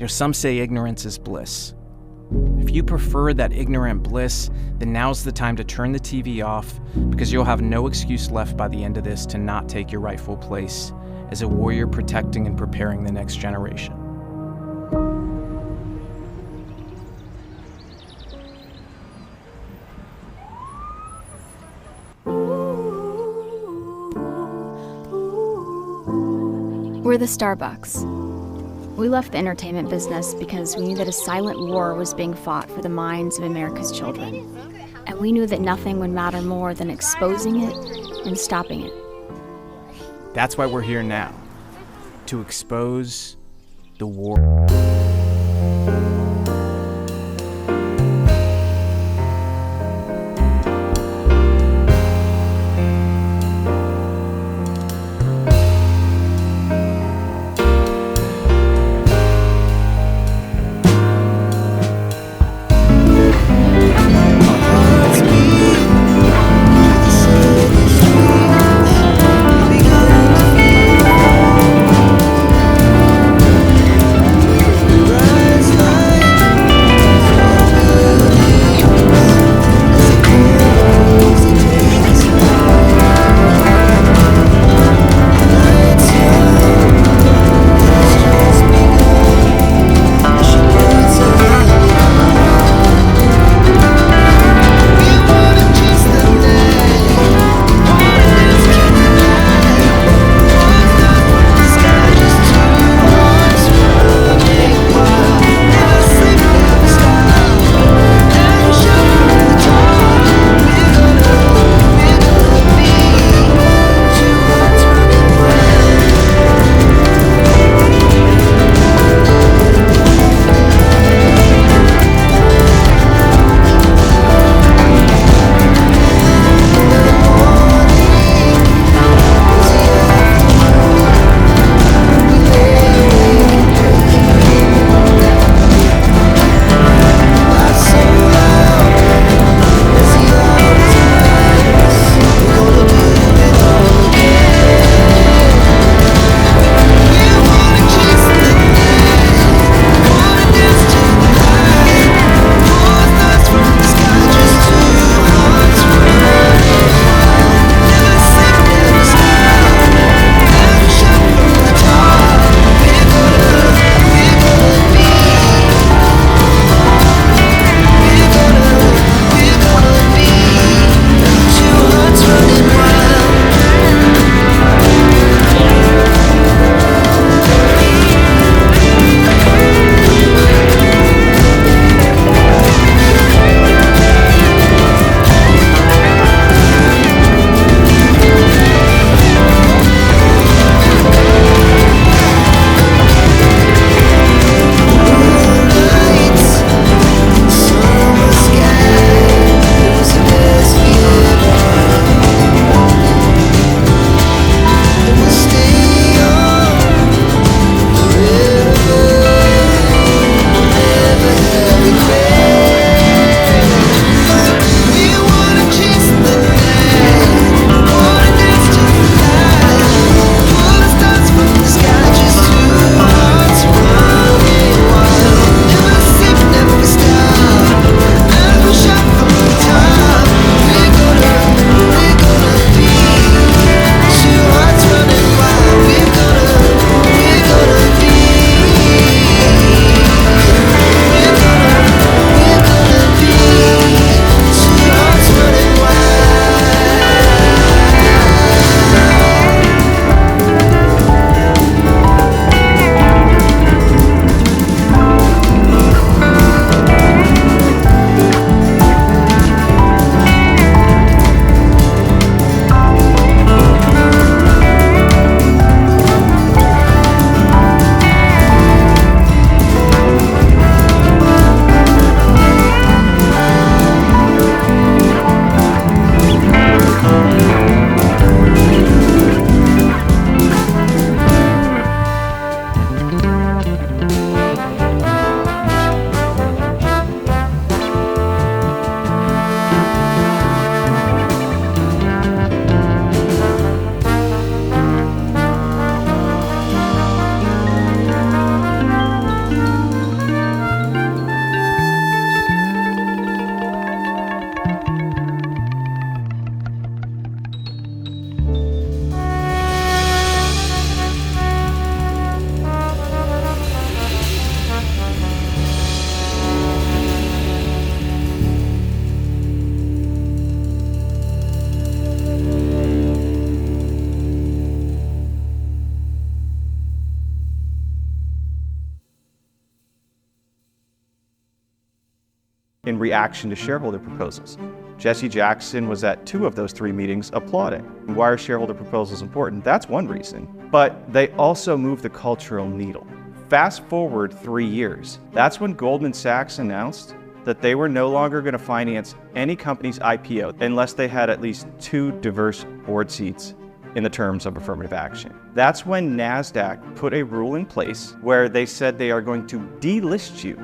Some say ignorance is bliss. If you prefer that ignorant bliss, then now's the time to turn the TV off, because you'll have no excuse left by the end of this to not take your rightful place as a warrior protecting and preparing the next generation. We're the Starbucks. We left the entertainment business because we knew that a silent war was being fought for the minds of America's children. And we knew that nothing would matter more than exposing it and stopping it. That's why we're here now, to expose the war. in reaction to shareholder proposals. Jesse Jackson was at 2 of those 3 meetings applauding. Why are shareholder proposals important? That's one reason. But they also move the cultural needle. Fast forward 3 years. That's when Goldman Sachs announced that they were no longer going to finance any company's IPO unless they had at least 2 diverse board seats in the terms of affirmative action. That's when NASDAQ put a rule in place where they said they are going to delist you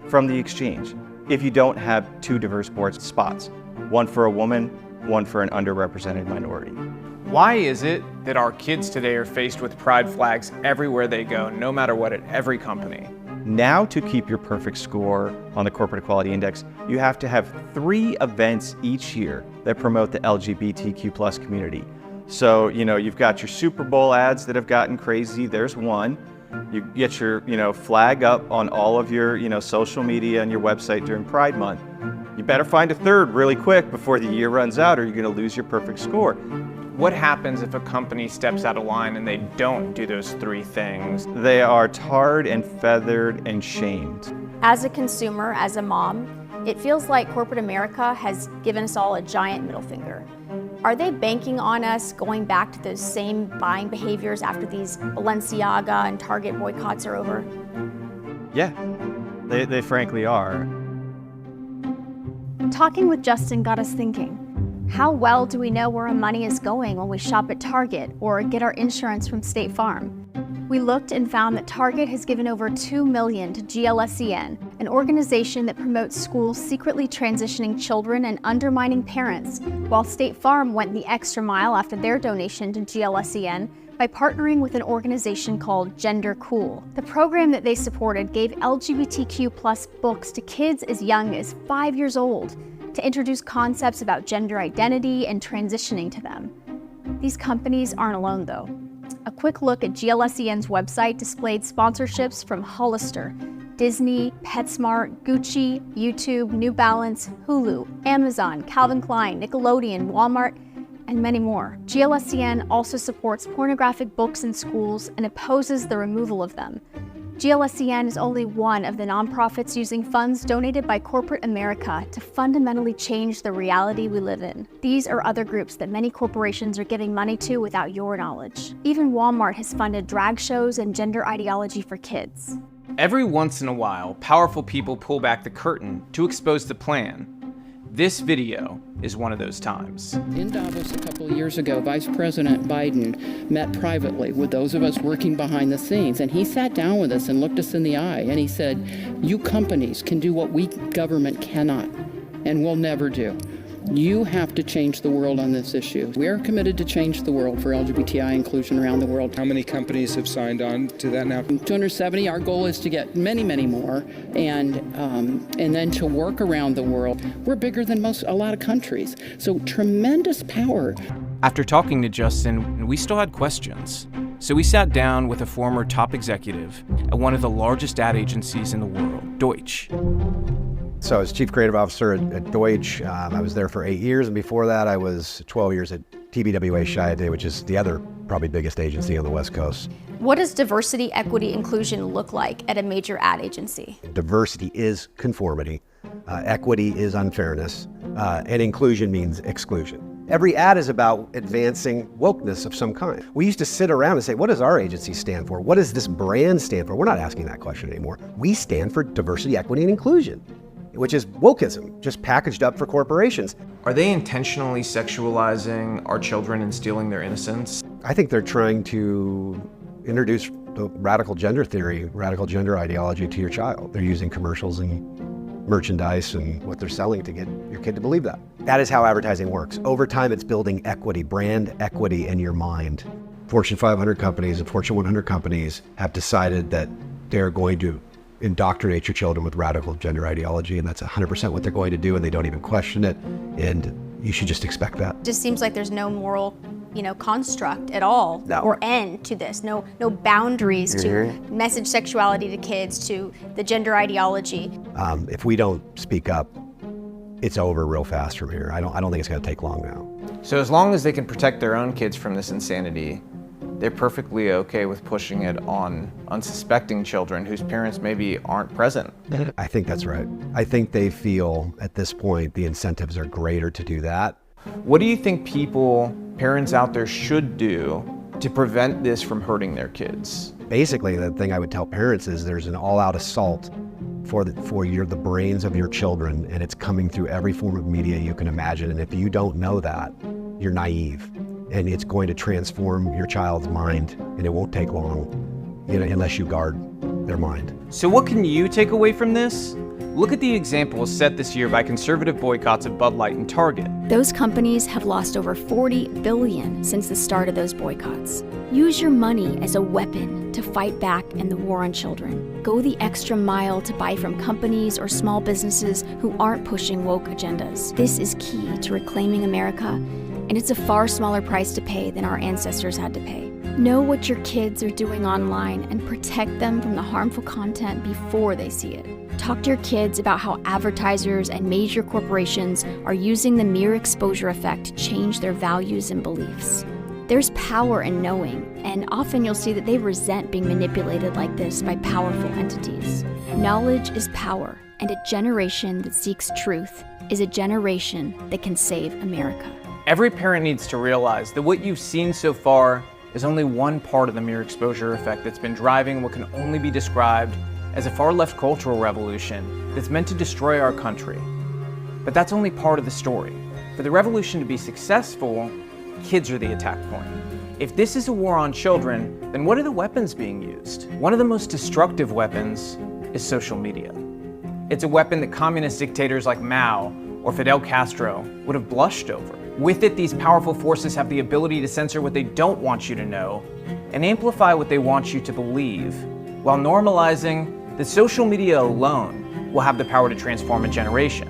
from the exchange if you don't have 2 diverse board spots. One for a woman, one for an underrepresented minority. Why is it that our kids today are faced with pride flags everywhere they go, no matter what, at every company? Now, to keep your perfect score on the Corporate Equality Index, you have to have 3 events each year that promote the LGBTQ+ community. So, you've got your Super Bowl ads that have gotten crazy. There's one. You get your, flag up on all of your, social media and your website during Pride Month. You better find a 3rd really quick before the year runs out, or you're going to lose your perfect score. What happens if a company steps out of line and they don't do those 3 things? They are tarred and feathered and shamed. As a consumer, as a mom, it feels like corporate America has given us all a giant middle finger. Are they banking on us going back to those same buying behaviors after these Balenciaga and Target boycotts are over? Yeah, they frankly are. Talking with Justin got us thinking. How well do we know where our money is going when we shop at Target or get our insurance from State Farm? We looked and found that Target has given over $2 million to GLSEN, an organization that promotes schools secretly transitioning children and undermining parents, while State Farm went the extra mile after their donation to GLSEN by partnering with an organization called Gender Cool. The program that they supported gave LGBTQ+ books to kids as young as 5 years old to introduce concepts about gender identity and transitioning to them. These companies aren't alone, though. A quick look at GLSEN's website displayed sponsorships from Hollister, Disney, PetSmart, Gucci, YouTube, New Balance, Hulu, Amazon, Calvin Klein, Nickelodeon, Walmart, and many more. GLSEN also supports pornographic books in schools and opposes the removal of them. GLSEN is only one of the nonprofits using funds donated by corporate America to fundamentally change the reality we live in. These are other groups that many corporations are giving money to without your knowledge. Even Walmart has funded drag shows and gender ideology for kids. Every once in a while, powerful people pull back the curtain to expose the plan. This video is one of those times. In Davos a couple of years ago, Vice President Biden met privately with those of us working behind the scenes, and he sat down with us and looked us in the eye, and he said, "You companies can do what we government cannot and will never do. You have to change the world on this issue. We are committed to change the world for LGBTI inclusion around the world." How many companies have signed on to that now? 270. Our goal is to get many, many more, and then to work around the world. We're bigger than a lot of countries, so tremendous power. After talking to Justin, we still had questions. So we sat down with a former top executive at one of the largest ad agencies in the world, Deutsch. So I was Chief Creative Officer at Deutsch. I was there for 8 years, and before that I was 12 years at TBWA Chiat, which is the other probably biggest agency on the West Coast. What does diversity, equity, inclusion look like at a major ad agency? Diversity is conformity, equity is unfairness, and inclusion means exclusion. Every ad is about advancing wokeness of some kind. We used to sit around and say, what does our agency stand for? What does this brand stand for? We're not asking that question anymore. We stand for diversity, equity, and inclusion, which is wokeism, just packaged up for corporations. Are they intentionally sexualizing our children and stealing their innocence? I think they're trying to introduce the radical gender theory, radical gender ideology to your child. They're using commercials and merchandise and what they're selling to get your kid to believe that. That is how advertising works. Over time, it's building equity, brand equity in your mind. Fortune 500 companies and Fortune 100 companies have decided that they're going to indoctrinate your children with radical gender ideology, and that's 100% what they're going to do, and they don't even question it, and you should just expect that. It just seems like there's no moral, construct at all, or end to this. No boundaries to message sexuality to kids, to the gender ideology. If we don't speak up, it's over real fast from here. I don't think it's going to take long now. So as long as they can protect their own kids from this insanity, they're perfectly okay with pushing it on unsuspecting children whose parents maybe aren't present. I think that's right. I think they feel at this point the incentives are greater to do that. What do you think parents out there should do to prevent this from hurting their kids? Basically, the thing I would tell parents is there's an all-out assault for the brains of your children, and it's coming through every form of media you can imagine. And if you don't know that, you're naive, and it's going to transform your child's mind, and it won't take long, unless you guard their mind. So what can you take away from this? Look at the examples set this year by conservative boycotts of Bud Light and Target. Those companies have lost over $40 billion since the start of those boycotts. Use your money as a weapon to fight back in the war on children. Go the extra mile to buy from companies or small businesses who aren't pushing woke agendas. This is key to reclaiming America, and it's a far smaller price to pay than our ancestors had to pay. Know what your kids are doing online and protect them from the harmful content before they see it. Talk to your kids about how advertisers and major corporations are using the mere exposure effect to change their values and beliefs. There's power in knowing, and often you'll see that they resent being manipulated like this by powerful entities. Knowledge is power, and a generation that seeks truth is a generation that can save America. Every parent needs to realize that what you've seen so far is only one part of the mere exposure effect that's been driving what can only be described as a far-left cultural revolution that's meant to destroy our country. But that's only part of the story. For the revolution to be successful, kids are the attack point. If this is a war on children, then what are the weapons being used? One of the most destructive weapons is social media. It's a weapon that communist dictators like Mao or Fidel Castro would have blushed over. With it, these powerful forces have the ability to censor what they don't want you to know and amplify what they want you to believe, while normalizing that social media alone will have the power to transform a generation.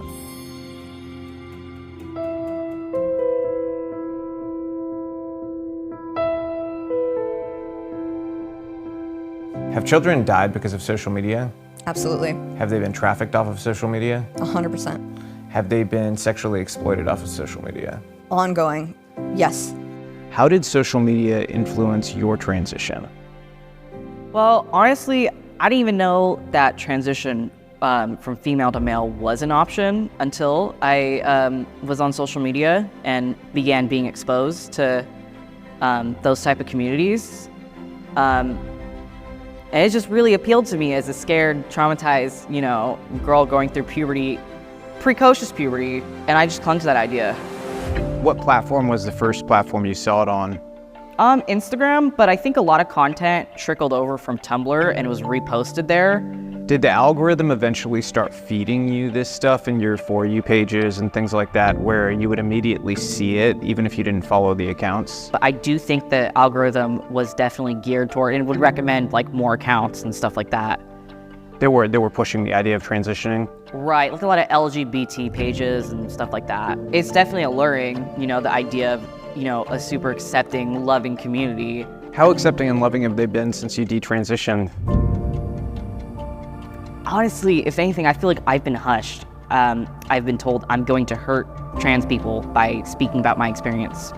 Have children died because of social media? Absolutely. Have they been trafficked off of social media? 100%. Have they been sexually exploited off of social media? Ongoing, yes. How did social media influence your transition? Well, honestly, I didn't even know that transition from female to male was an option until I was on social media and began being exposed to those type of communities. And it just really appealed to me as a scared, traumatized, girl going through puberty, precocious puberty, and I just clung to that idea. What platform was the first platform you saw it on? Instagram, but I think a lot of content trickled over from Tumblr and it was reposted there. Did the algorithm eventually start feeding you this stuff in your For You pages and things like that, where you would immediately see it even if you didn't follow the accounts? But I do think the algorithm was definitely geared toward and would recommend like more accounts and stuff like that. They were pushing the idea of transitioning? Right, like a lot of LGBT pages and stuff like that. It's definitely alluring, the idea of, a super accepting, loving community. How accepting and loving have they been since you detransitioned? Honestly, if anything, I feel like I've been hushed. I've been told I'm going to hurt trans people by speaking about my experience,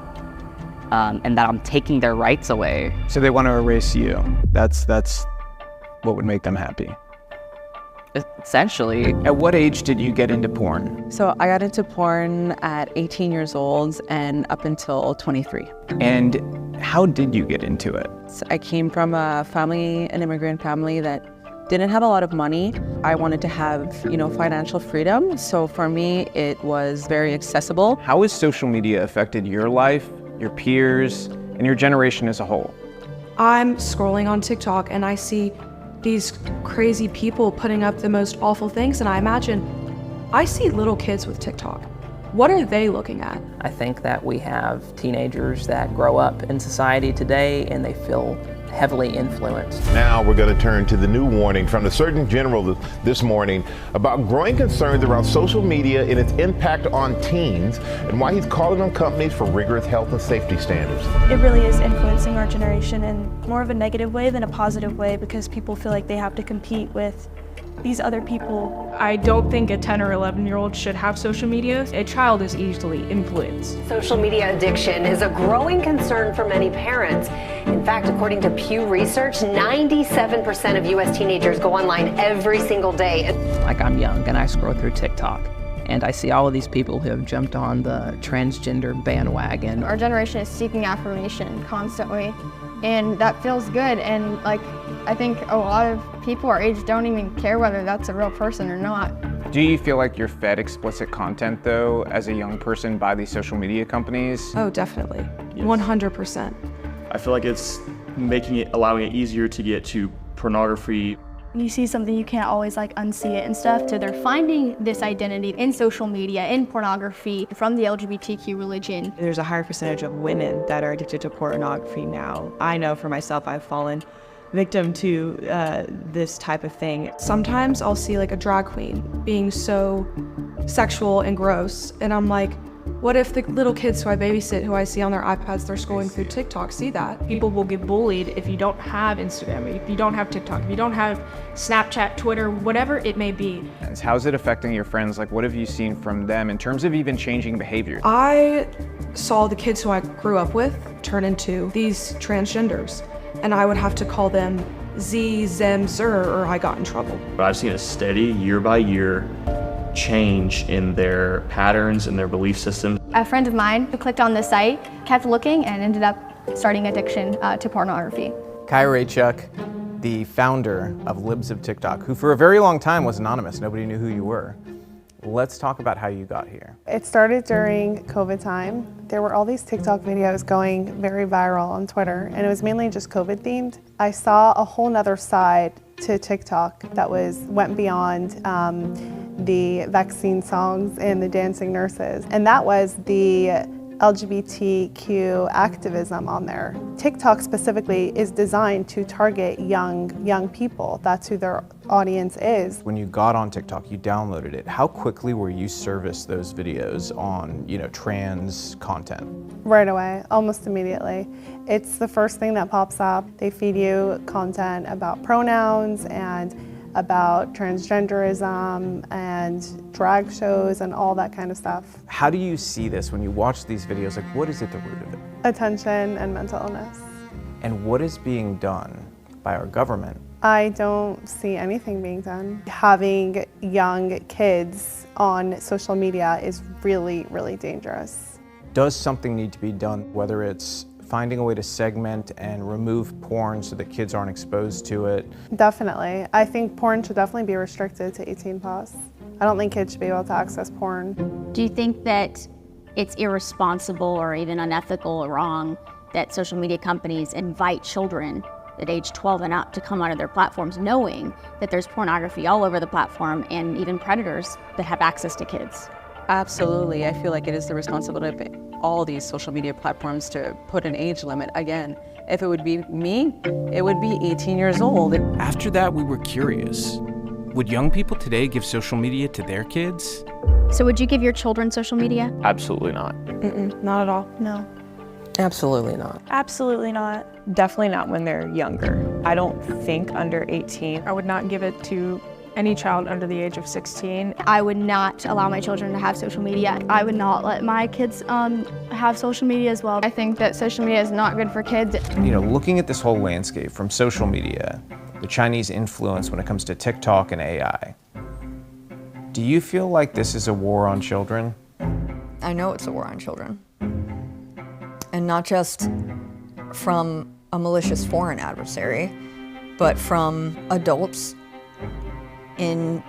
and that I'm taking their rights away. So they want to erase you. That's what would make them happy. Essentially. At what age did you get into porn? So I got into porn at 18 years old and up until 23. And how did you get into it? So I came from an immigrant family that didn't have a lot of money. I wanted to have, financial freedom. So for me, it was very accessible. How has social media affected your life, your peers, and your generation as a whole? I'm scrolling on TikTok and I see these crazy people putting up the most awful things, and I see little kids with TikTok. What are they looking at? I think that we have teenagers that grow up in society today and they feel heavily influenced. Now we're going to turn to the new warning from the Surgeon General this morning about growing concerns around social media and its impact on teens, and why he's calling on companies for rigorous health and safety standards. It really is influencing our generation in more of a negative way than a positive way, because people feel like they have to compete with these other people. I don't think a 10 or 11-year-old should have social media. A child is easily influenced. Social media addiction is a growing concern for many parents. In fact, according to Pew Research, 97% of U.S. teenagers go online every single day. Like, I'm young and I scroll through TikTok and I see all of these people who have jumped on the transgender bandwagon. Our generation is seeking affirmation constantly, and that feels good. And like, I think a lot of people our age don't even care whether that's a real person or not. Do you feel like you're fed explicit content, though, as a young person by these social media companies? Oh, definitely. 100%. I feel like it's allowing it easier to get to pornography. You see something, you can't always like unsee it and stuff. So they're finding this identity in social media, in pornography, from the LGBTQ religion. There's a higher percentage of women that are addicted to pornography now. I know for myself, I've fallen victim to this type of thing. Sometimes I'll see like a drag queen being so sexual and gross, and I'm like, what if the little kids who I babysit, who I see on their iPads, they're scrolling through TikTok, see that? People will get bullied if you don't have Instagram, if you don't have TikTok, if you don't have Snapchat, Twitter, whatever it may be. How's it affecting your friends? Like, what have you seen from them in terms of even changing behavior? I saw the kids who I grew up with turn into these transgenders, and I would have to call them Z, Zem, Zer, or I got in trouble. But I've seen a steady, year by year, change in their patterns and their belief systems. A friend of mine who clicked on this site kept looking and ended up starting addiction to pornography. Kai Raychuk, the founder of Libs of TikTok, who for a very long time was anonymous. Nobody knew who you were. Let's talk about how you got here. It started during COVID time. There were all these TikTok videos going very viral on Twitter, and it was mainly just COVID themed. I saw a whole nother side to TikTok that went beyond the vaccine songs and the dancing nurses, and that was the LGBTQ activism on there. TikTok specifically is designed to target young people. That's who their audience is. When you got on TikTok, you downloaded it. How quickly were you serviced those videos on, trans content? Right away, almost immediately. It's the first thing that pops up. They feed you content about pronouns and about transgenderism and drag shows and all that kind of stuff. How do you see this when you watch these videos? Like, what is at the root of it? Attention and mental illness. And what is being done by our government? I don't see anything being done. Having young kids on social media is really, really dangerous. Does something need to be done, whether it's finding a way to segment and remove porn so that kids aren't exposed to it? Definitely. I think porn should definitely be restricted to 18 plus. I don't think kids should be able to access porn. Do you think that it's irresponsible or even unethical or wrong that social media companies invite children at age 12 and up to come onto their platforms knowing that there's pornography all over the platform and even predators that have access to kids? Absolutely. I feel like it is the responsibility of all these social media platforms to put an age limit. Again, if it would be me, it would be 18 years old. After that, we were curious. Would young people today give social media to their kids? So would you give your children social media? Absolutely not. Not at all. No. Absolutely not. Absolutely not. Definitely not when they're younger. I don't think under 18. I would not give it to any child under the age of 16. I would not allow my children to have social media. I would not let my kids have social media as well. I think that social media is not good for kids. Looking at this whole landscape from social media, the Chinese influence when it comes to TikTok and AI, do you feel like this is a war on children? I know it's a war on children. And not just from a malicious foreign adversary, but from adults in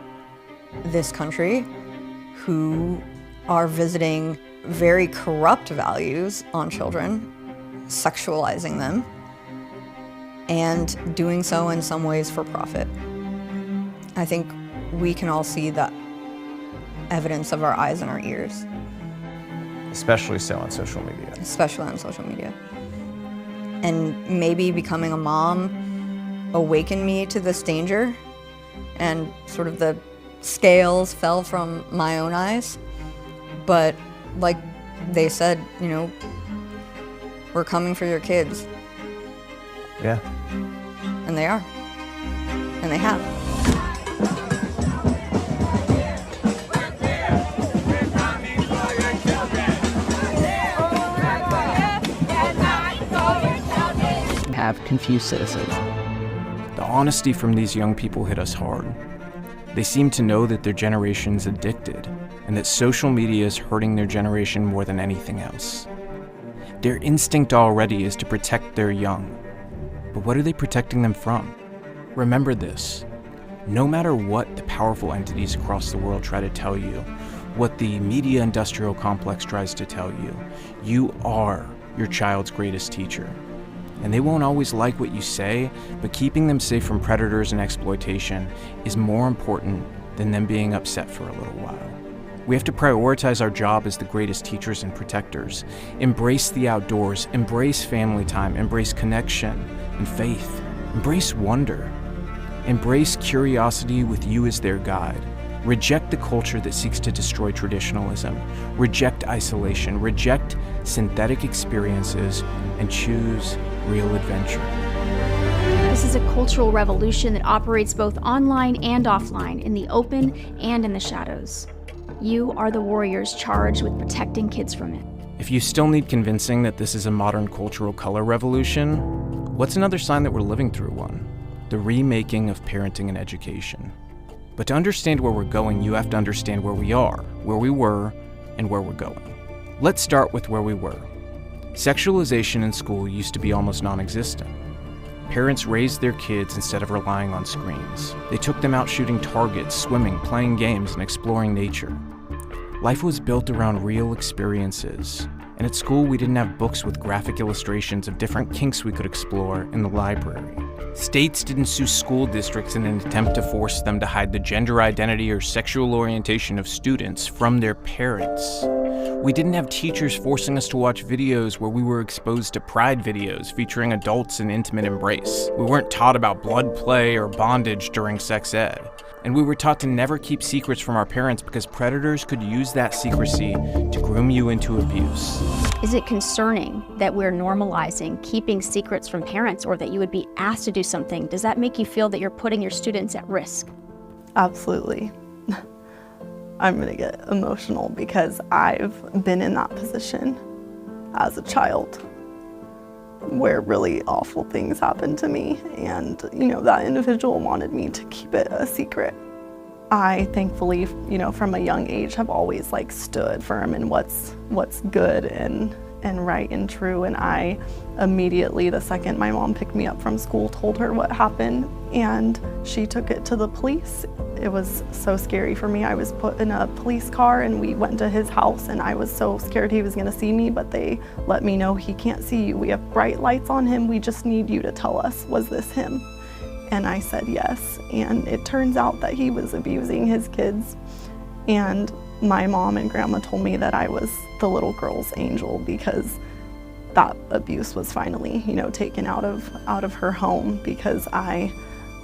this country who are visiting very corrupt values on children, sexualizing them, and doing so in some ways for profit. I think we can all see the evidence of our eyes and our ears. Especially so on social media. Especially on social media. And maybe becoming a mom awakened me to this danger, and sort of the scales fell from my own eyes. But like they said, we're coming for your kids. Yeah. And they are. And they have. have confused citizens. The honesty from these young people hit us hard. They seem to know that their generation's addicted and that social media is hurting their generation more than anything else. Their instinct already is to protect their young. But what are they protecting them from? Remember this. No matter what the powerful entities across the world try to tell you, what the media industrial complex tries to tell you, you are your child's greatest teacher. And they won't always like what you say, but keeping them safe from predators and exploitation is more important than them being upset for a little while. We have to prioritize our job as the greatest teachers and protectors. Embrace the outdoors, embrace family time, embrace connection and faith, embrace wonder, embrace curiosity with you as their guide. Reject the culture that seeks to destroy traditionalism, reject isolation, reject synthetic experiences, and choose real adventure. This is a cultural revolution that operates both online and offline, in the open and in the shadows. You are the warriors charged with protecting kids from it. If you still need convincing that this is a modern cultural color revolution, what's another sign that we're living through one? The remaking of parenting and education. But to understand where we're going, you have to understand where we are, where we were, and where we're going. Let's start with where we were. Sexualization in school used to be almost non-existent. Parents raised their kids instead of relying on screens. They took them out shooting targets, swimming, playing games, and exploring nature. Life was built around real experiences. And at school, we didn't have books with graphic illustrations of different kinks we could explore in the library. States didn't sue school districts in an attempt to force them to hide the gender identity or sexual orientation of students from their parents. We didn't have teachers forcing us to watch videos where we were exposed to pride videos featuring adults in intimate embrace. We weren't taught about blood play or bondage during sex ed. And we were taught to never keep secrets from our parents because predators could use that secrecy to groom you into abuse. Is it concerning that we're normalizing keeping secrets from parents, or that you would be asked to do something? Does that make you feel that you're putting your students at risk? Absolutely. I'm gonna get emotional because I've been in that position as a child where really awful things happened to me, and that individual wanted me to keep it a secret. I thankfully, from a young age have always stood firm in what's good and right and true, and I immediately, the second my mom picked me up from school, told her what happened, and she took it to the police. It was so scary for me. I was put in a police car and we went to his house, and I was so scared he was gonna see me, but they let me know, he can't see you. We have bright lights on him. We just need you to tell us, was this him? And I said yes, and it turns out that he was abusing his kids. And my mom and grandma told me that I was the little girl's angel because that abuse was finally, taken out of her home because I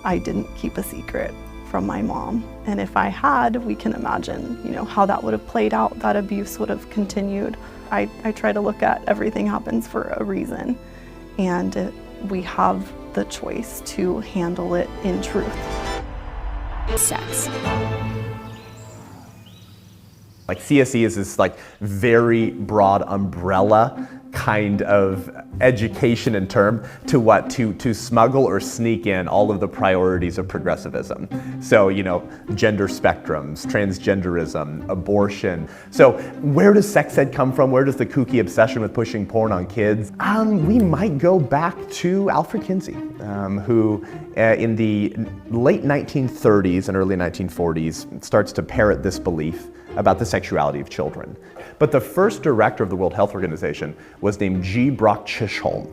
didn't keep a secret from my mom. And if I had, we can imagine, how that would have played out. That abuse would have continued. I try to look at everything happens for a reason, and we have the choice to handle it in truth. Sex. CSE is this very broad umbrella kind of education and term to smuggle or sneak in all of the priorities of progressivism. So, gender spectrums, transgenderism, abortion. So where does sex ed come from? Where does the kooky obsession with pushing porn on kids? We might go back to Alfred Kinsey, who in the late 1930s and early 1940s starts to parrot this belief about the sexuality of children. But the first director of the World Health Organization was named G. Brock Chisholm.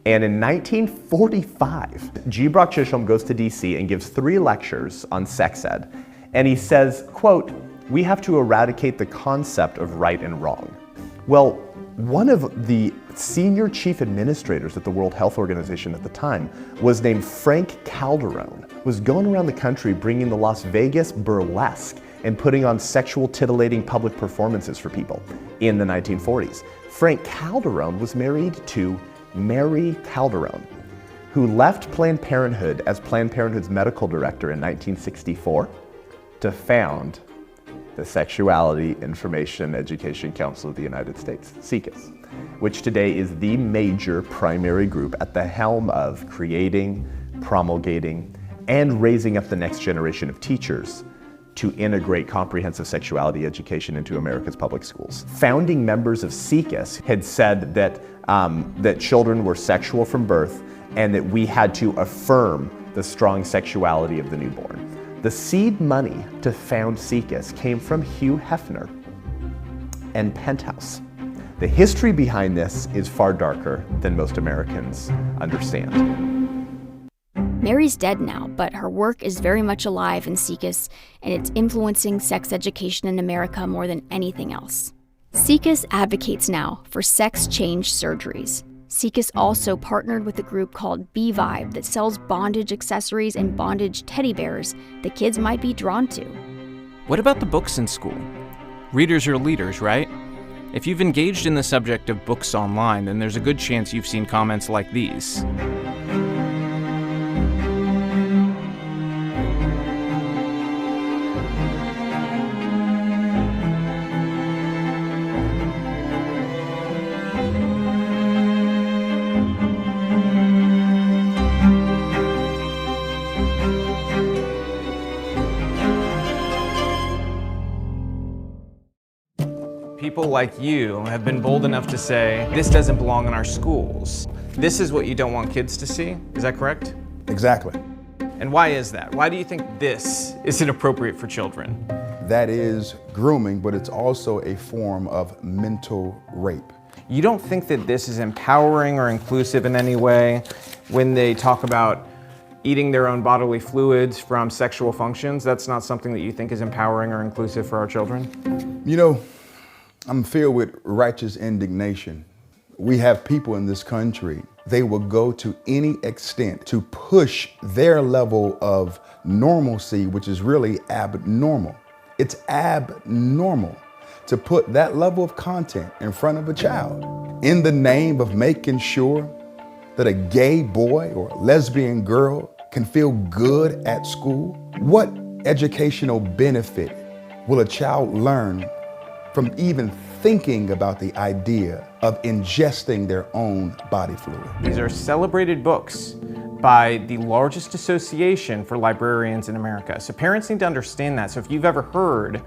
And in 1945, G. Brock Chisholm goes to DC and gives 3 lectures on sex ed. And he says, quote, "We have to eradicate the concept of right and wrong." Well, one of the senior chief administrators at the World Health Organization at the time was named Frank Calderone, was going around the country bringing the Las Vegas burlesque and putting on sexual titillating public performances for people in the 1940s. Frank Calderone was married to Mary Calderone, who left Planned Parenthood as Planned Parenthood's medical director in 1964 to found the Sexuality Information Education Council of the United States, SIECUS. which today is the major primary group at the helm of creating, promulgating, and raising up the next generation of teachers to integrate comprehensive sexuality education into America's public schools. Founding members of SIECUS had said that, that children were sexual from birth and that we had to affirm the strong sexuality of the newborn. The seed money to found SIECUS came from Hugh Hefner and Penthouse. The history behind this is far darker than most Americans understand. Mary's dead now, but her work is very much alive in SIECUS, and it's influencing sex education in America more than anything else. SIECUS advocates now for sex change surgeries. SIECUS also partnered with a group called B-Vibe that sells bondage accessories and bondage teddy bears that kids might be drawn to. What about the books in school? Readers are leaders, right? If you've engaged in the subject of books online, then there's a good chance you've seen comments like these. People like you have been bold enough to say, this doesn't belong in our schools. This is what you don't want kids to see, is that correct? Exactly. And why is that? Why do you think this is inappropriate for children? That is grooming, but it's also a form of mental rape. You don't think that this is empowering or inclusive in any way when they talk about eating their own bodily fluids from sexual functions? That's not something that you think is empowering or inclusive for our children? You know, I'm filled with righteous indignation. We have people in this country, they will go to any extent to push their level of normalcy, which is really abnormal. It's abnormal to put that level of content in front of a child in the name of making sure that a gay boy or lesbian girl can feel good at school. What educational benefit will a child learn from even thinking about the idea of ingesting their own body fluid? These are celebrated books by the largest association for librarians in America. So parents need to understand that. So if you've ever heard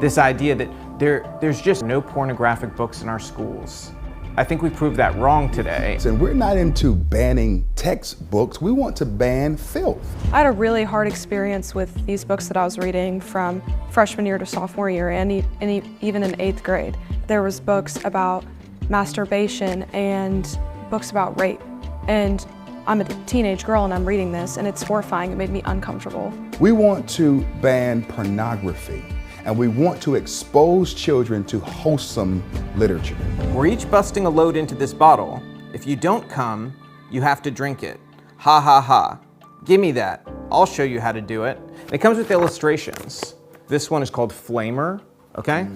this idea that there's just no pornographic books in our schools, I think we proved that wrong today. And we're not into banning textbooks, we want to ban filth. I had a really hard experience with these books that I was reading from freshman year to sophomore year and even in 8th grade. There was books about masturbation and books about rape. And I'm a teenage girl and I'm reading this and it's horrifying. It made me uncomfortable. We want to ban pornography and we want to expose children to wholesome literature. We're each busting a load into this bottle. If you don't come, you have to drink it. Ha ha ha. Give me that. I'll show you how to do it. And it comes with illustrations. This one is called Flamer, okay?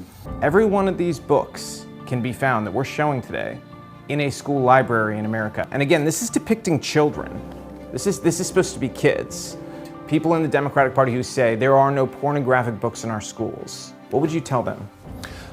Every one of these books can be found that we're showing today in a school library in America. And again, this is depicting children. This is supposed to be kids. People in the Democratic Party who say there are no pornographic books in our schools. What would you tell them?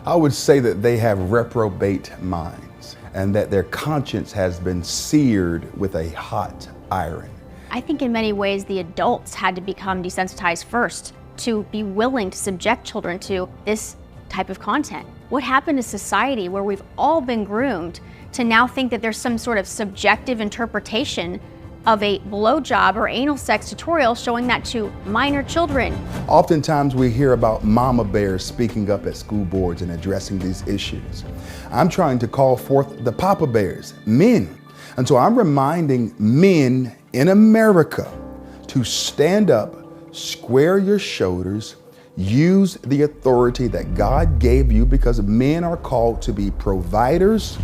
I would say that they have reprobate minds and that their conscience has been seared with a hot iron. I think in many ways the adults had to become desensitized first to be willing to subject children to this type of content. What happened to society where we've all been groomed to now think that there's some sort of subjective interpretation of a blowjob or anal sex tutorial showing that to minor children? Oftentimes we hear about mama bears speaking up at school boards and addressing these issues. I'm trying to call forth the papa bears, men. And so I'm reminding men in America to stand up, square your shoulders, use the authority that God gave you because men are called to be providers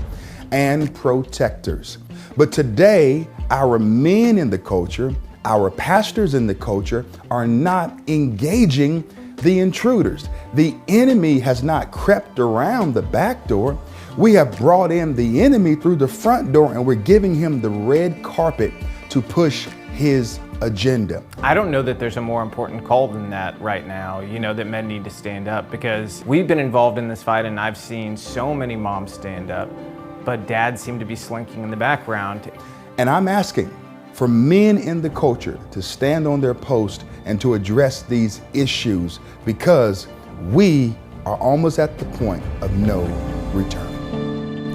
and protectors. But today, our men in the culture, our pastors in the culture are not engaging the intruders. The enemy has not crept around the back door. We have brought in the enemy through the front door and we're giving him the red carpet to push his agenda. I don't know that there's a more important call than that right now, that men need to stand up, because we've been involved in this fight and I've seen so many moms stand up but dads seem to be slinking in the background. And I'm asking for men in the culture to stand on their post and to address these issues, because we are almost at the point of no return.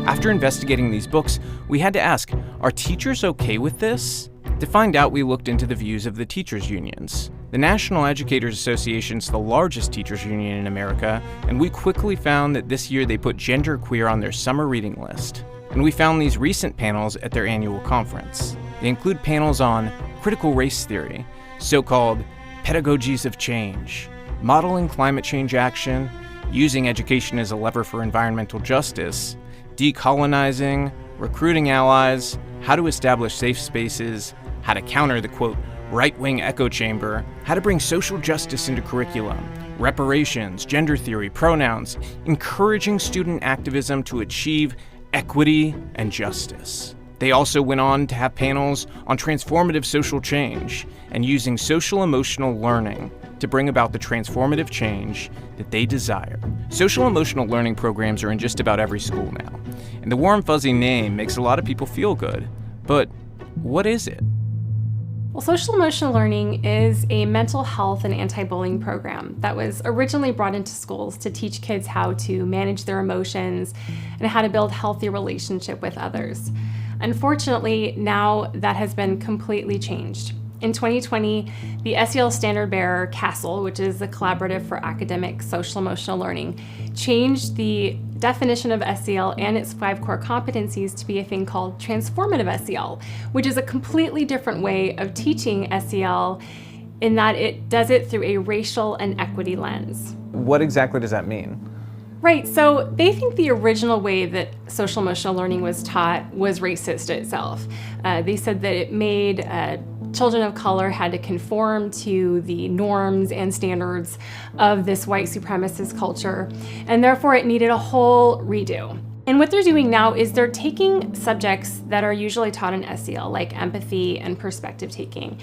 After investigating these books, we had to ask, are teachers okay with this? To find out, we looked into the views of the teachers' unions. The National Educators Association is the largest teachers' union in America, and we quickly found that this year they put genderqueer on their summer reading list. And we found these recent panels at their annual conference. They include panels on critical race theory, so-called pedagogies of change, modeling climate change action, using education as a lever for environmental justice, decolonizing, recruiting allies, how to establish safe spaces, how to counter the, quote, right-wing echo chamber, how to bring social justice into curriculum, reparations, gender theory, pronouns, encouraging student activism to achieve equity and justice. They also went on to have panels on transformative social change and using social-emotional learning to bring about the transformative change that they desire. Social-emotional learning programs are in just about every school now, and the warm fuzzy name makes a lot of people feel good. But what is it? Well, social emotional learning is a mental health and anti-bullying program that was originally brought into schools to teach kids how to manage their emotions and how to build healthy relationship with others. Unfortunately, now that has been completely changed. In 2020, the SEL standard bearer, CASEL, which is the Collaborative for Academic Social Emotional Learning, changed the definition of SEL and its 5 core competencies to be a thing called transformative SEL, which is a completely different way of teaching SEL in that it does it through a racial and equity lens. What exactly does that mean? Right, so they think the original way that social emotional learning was taught was racist itself. They said that it made children of color had to conform to the norms and standards of this white supremacist culture, and therefore it needed a whole redo. And what they're doing now is they're taking subjects that are usually taught in SEL, like empathy and perspective taking.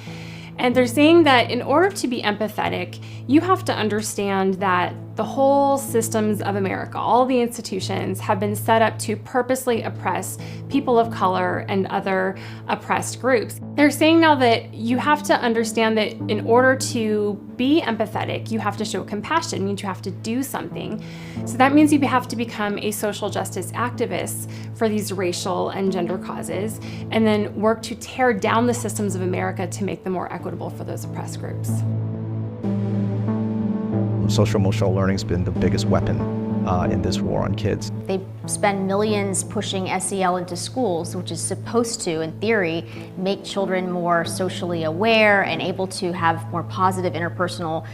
And they're saying that in order to be empathetic, you have to understand that the whole systems of America, all the institutions, have been set up to purposely oppress people of color and other oppressed groups. They're saying now that you have to understand that in order to be empathetic, you have to show compassion, means you have to do something. So that means you have to become a social justice activist for these racial and gender causes, and then work to tear down the systems of America to make them more equitable for those oppressed groups. Social emotional learning has been the biggest weapon in this war on kids. They spend millions pushing SEL into schools, which is supposed to, in theory, make children more socially aware and able to have more positive interpersonal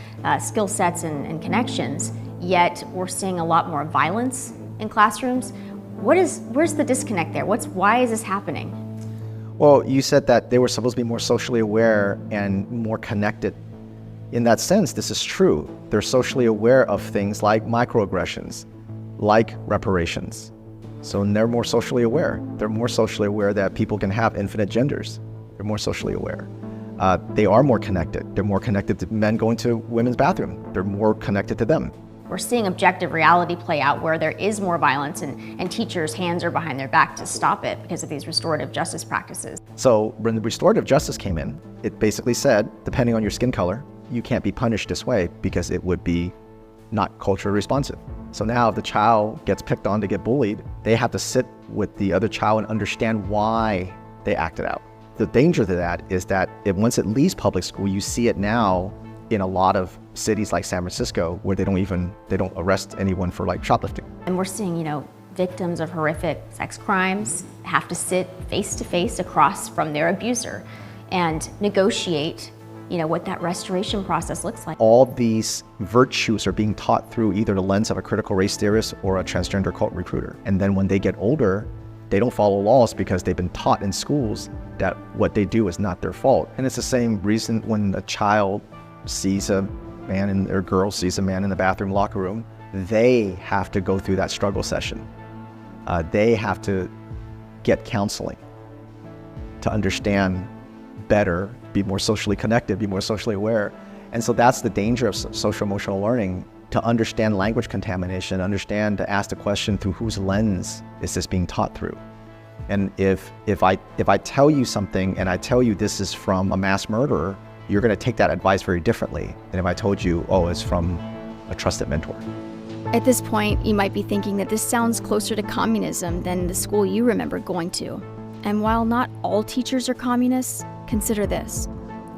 skill sets and connections. Yet we're seeing a lot more violence in classrooms. Where's the disconnect there? Why is this happening? Well, you said that they were supposed to be more socially aware and more connected. In that sense, this is true. They're socially aware of things like microaggressions, like reparations. So they're more socially aware. They're more socially aware that people can have infinite genders. They're more socially aware. They are more connected. They're more connected to men going to women's bathroom. They're more connected to them. We're seeing objective reality play out where there is more violence and teachers' hands are behind their back to stop it because of these restorative justice practices. So when the restorative justice came in, it basically said, depending on your skin color, you can't be punished this way because it would be not culturally responsive. So now if the child gets picked on to get bullied, they have to sit with the other child and understand why they acted out. The danger to that is that once it leaves public school, you see it now in a lot of cities like San Francisco where they don't arrest anyone for like shoplifting. And we're seeing, victims of horrific sex crimes have to sit face to face across from their abuser and negotiate what that restoration process looks like. All these virtues are being taught through either the lens of a critical race theorist or a transgender cult recruiter. And then when they get older, they don't follow laws because they've been taught in schools that what they do is not their fault. And it's the same reason when a child sees a man or girl sees a man in the bathroom locker room, they have to go through that struggle session. They have to get counseling to understand better, be more socially connected, be more socially aware. And so that's the danger of social emotional learning, to understand language contamination, understand to ask the question through whose lens is this being taught through. And if I tell you something and I tell you this is from a mass murderer, you're going to take that advice very differently than if I told you, oh, it's from a trusted mentor. At this point, you might be thinking that this sounds closer to communism than the school you remember going to. And while not all teachers are communists, consider this.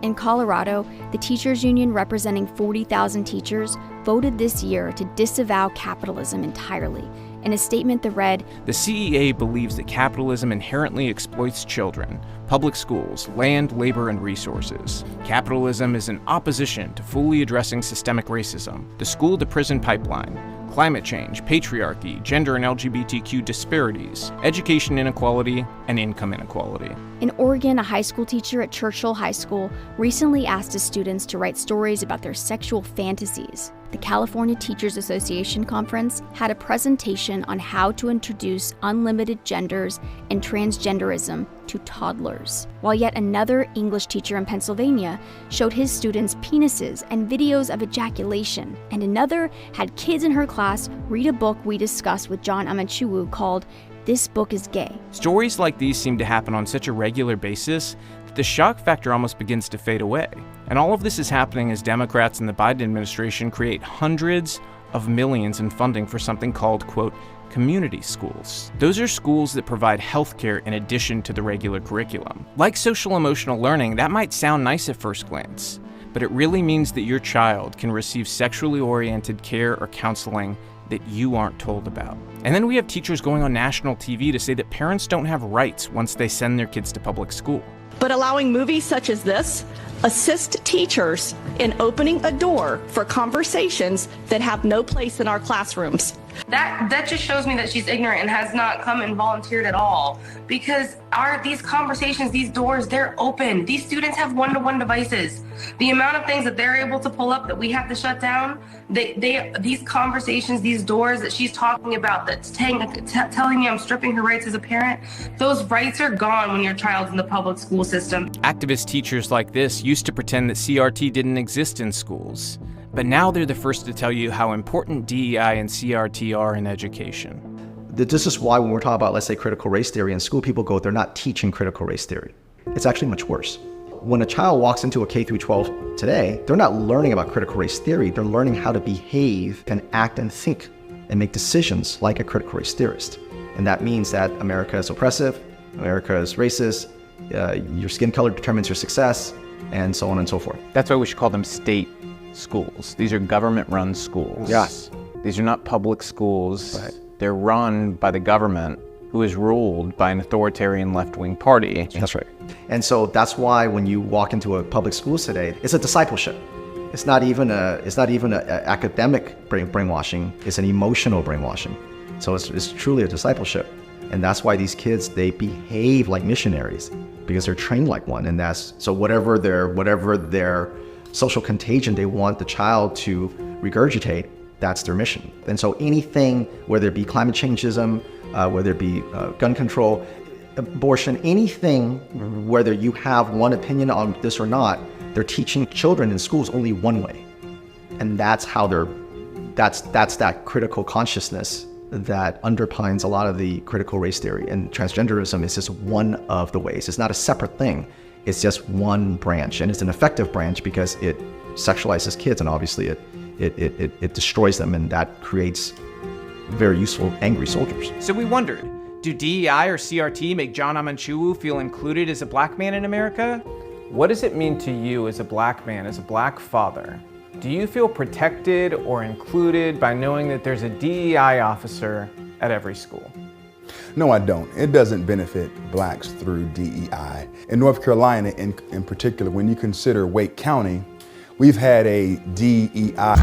In Colorado, the teachers union representing 40,000 teachers voted this year to disavow capitalism entirely. In a statement that read, "The CEA believes that capitalism inherently exploits children, public schools, land, labor, and resources. Capitalism is in opposition to fully addressing systemic racism, the school-to-prison pipeline, climate change, patriarchy, gender and LGBTQ disparities, education inequality, and income inequality." In Oregon, a high school teacher at Churchill High School recently asked his students to write stories about their sexual fantasies. The California Teachers Association Conference had a presentation on how to introduce unlimited genders and transgenderism to toddlers, while yet another English teacher in Pennsylvania showed his students penises and videos of ejaculation, and another had kids in her class read a book we discussed with John Amanchuwu called "This Book is Gay." Stories like these seem to happen on such a regular basis that the shock factor almost begins to fade away. And all of this is happening as Democrats and the Biden administration create hundreds of millions in funding for something called, quote, community schools. Those are schools that provide healthcare in addition to the regular curriculum. Like social emotional learning, that might sound nice at first glance, but it really means that your child can receive sexually oriented care or counseling that you aren't told about. And then we have teachers going on national TV to say that parents don't have rights once they send their kids to public school. But allowing movies such as this assist teachers in opening a door for conversations that have no place in our classrooms. That just shows me that she's ignorant and has not come and volunteered at all. Because these conversations, these doors, they're open. These students have one-to-one devices. The amount of things that they're able to pull up that we have to shut down, these conversations, these doors that she's talking about, that's telling me I'm stripping her rights as a parent, those rights are gone when your child's in the public school system. Activist teachers like this used to pretend that CRT didn't exist in schools, but now they're the first to tell you how important DEI and CRT are in education. This is why when we're talking about, let's say, critical race theory in school, people go, they're not teaching critical race theory. It's actually much worse. When a child walks into a K through 12 today, they're not learning about critical race theory, they're learning how to behave and act and think and make decisions like a critical race theorist. And that means that America is oppressive, America is racist, your skin color determines your success, and so on and so forth. That's why we should call them state schools. These are government-run schools. Yes. These are not public schools. Right. They're run by the government, who is ruled by an authoritarian left-wing party. That's right. And so that's why when you walk into a public school today, it's a discipleship. It's not even a academic brainwashing. It's an emotional brainwashing. So it's truly a discipleship. And that's why these kids, they behave like missionaries because they're trained like one. And so whatever their social contagion they want the child to regurgitate, that's their mission. And so anything, whether it be climate changeism, whether it be gun control, abortion, anything, whether you have one opinion on this or not, they're teaching children in schools only one way. And that's how that's that critical consciousness that underpins a lot of the critical race theory. And transgenderism is just one of the ways. It's not a separate thing. It's just one branch. And it's an effective branch because it sexualizes kids, and obviously it destroys them, and that creates very useful angry soldiers. So we wondered, do DEI or CRT make John Amanchuwu feel included as a black man in America? What does it mean to you as a black man, as a black father? Do you feel protected or included by knowing that there's a DEI officer at every school? No, I don't. It doesn't benefit blacks through DEI. In North Carolina, in particular, when you consider Wake County, we've had a DEI.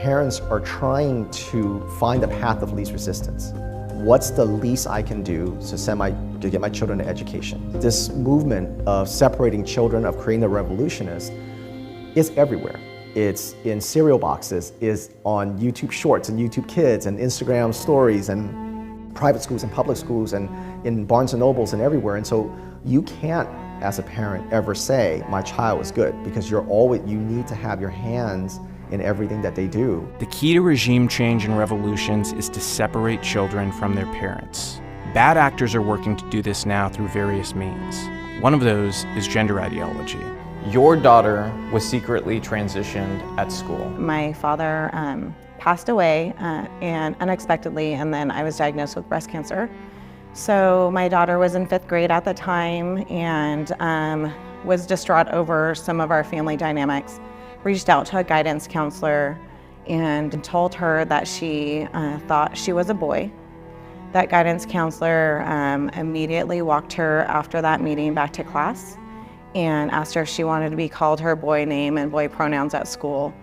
parents are trying to find the path of least resistance. What's the least I can do to get my children an education? This movement of separating children, of creating the revolutionists, is everywhere. It's in cereal boxes, is on YouTube Shorts and YouTube Kids and Instagram stories and private schools and public schools and in Barnes and Nobles and everywhere. And so you can't, as a parent, ever say, my child is good, because you need to have your hands in everything that they do. The key to regime change and revolutions is to separate children from their parents. Bad actors are working to do this now through various means. One of those is gender ideology. Your daughter was secretly transitioned at school. My father passed away and unexpectedly, and then I was diagnosed with breast cancer. So my daughter was in 5th grade at the time and was distraught over some of our family dynamics. Reached out to a guidance counselor and told her that she thought she was a boy. That guidance counselor immediately walked her after that meeting back to class and asked her if she wanted to be called her boy name and boy pronouns at school,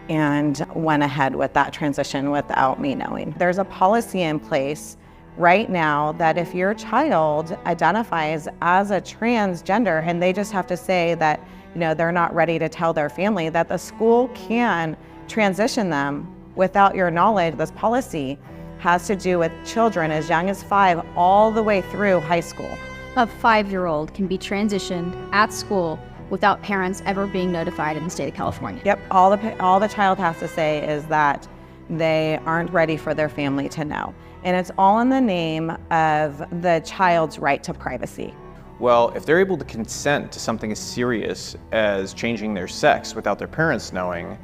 and went ahead with that transition without me knowing. There's a policy in place right now that if your child identifies as a transgender and they just have to say that they're not ready to tell their family, that the school can transition them without your knowledge. This policy has to do with children as young as 5 all the way through high school. A 5-year-old can be transitioned at school without parents ever being notified in the state of California. Yep, all the child has to say is that they aren't ready for their family to know. And it's all in the name of the child's right to privacy. Well, if they're able to consent to something as serious as changing their sex without their parents knowing,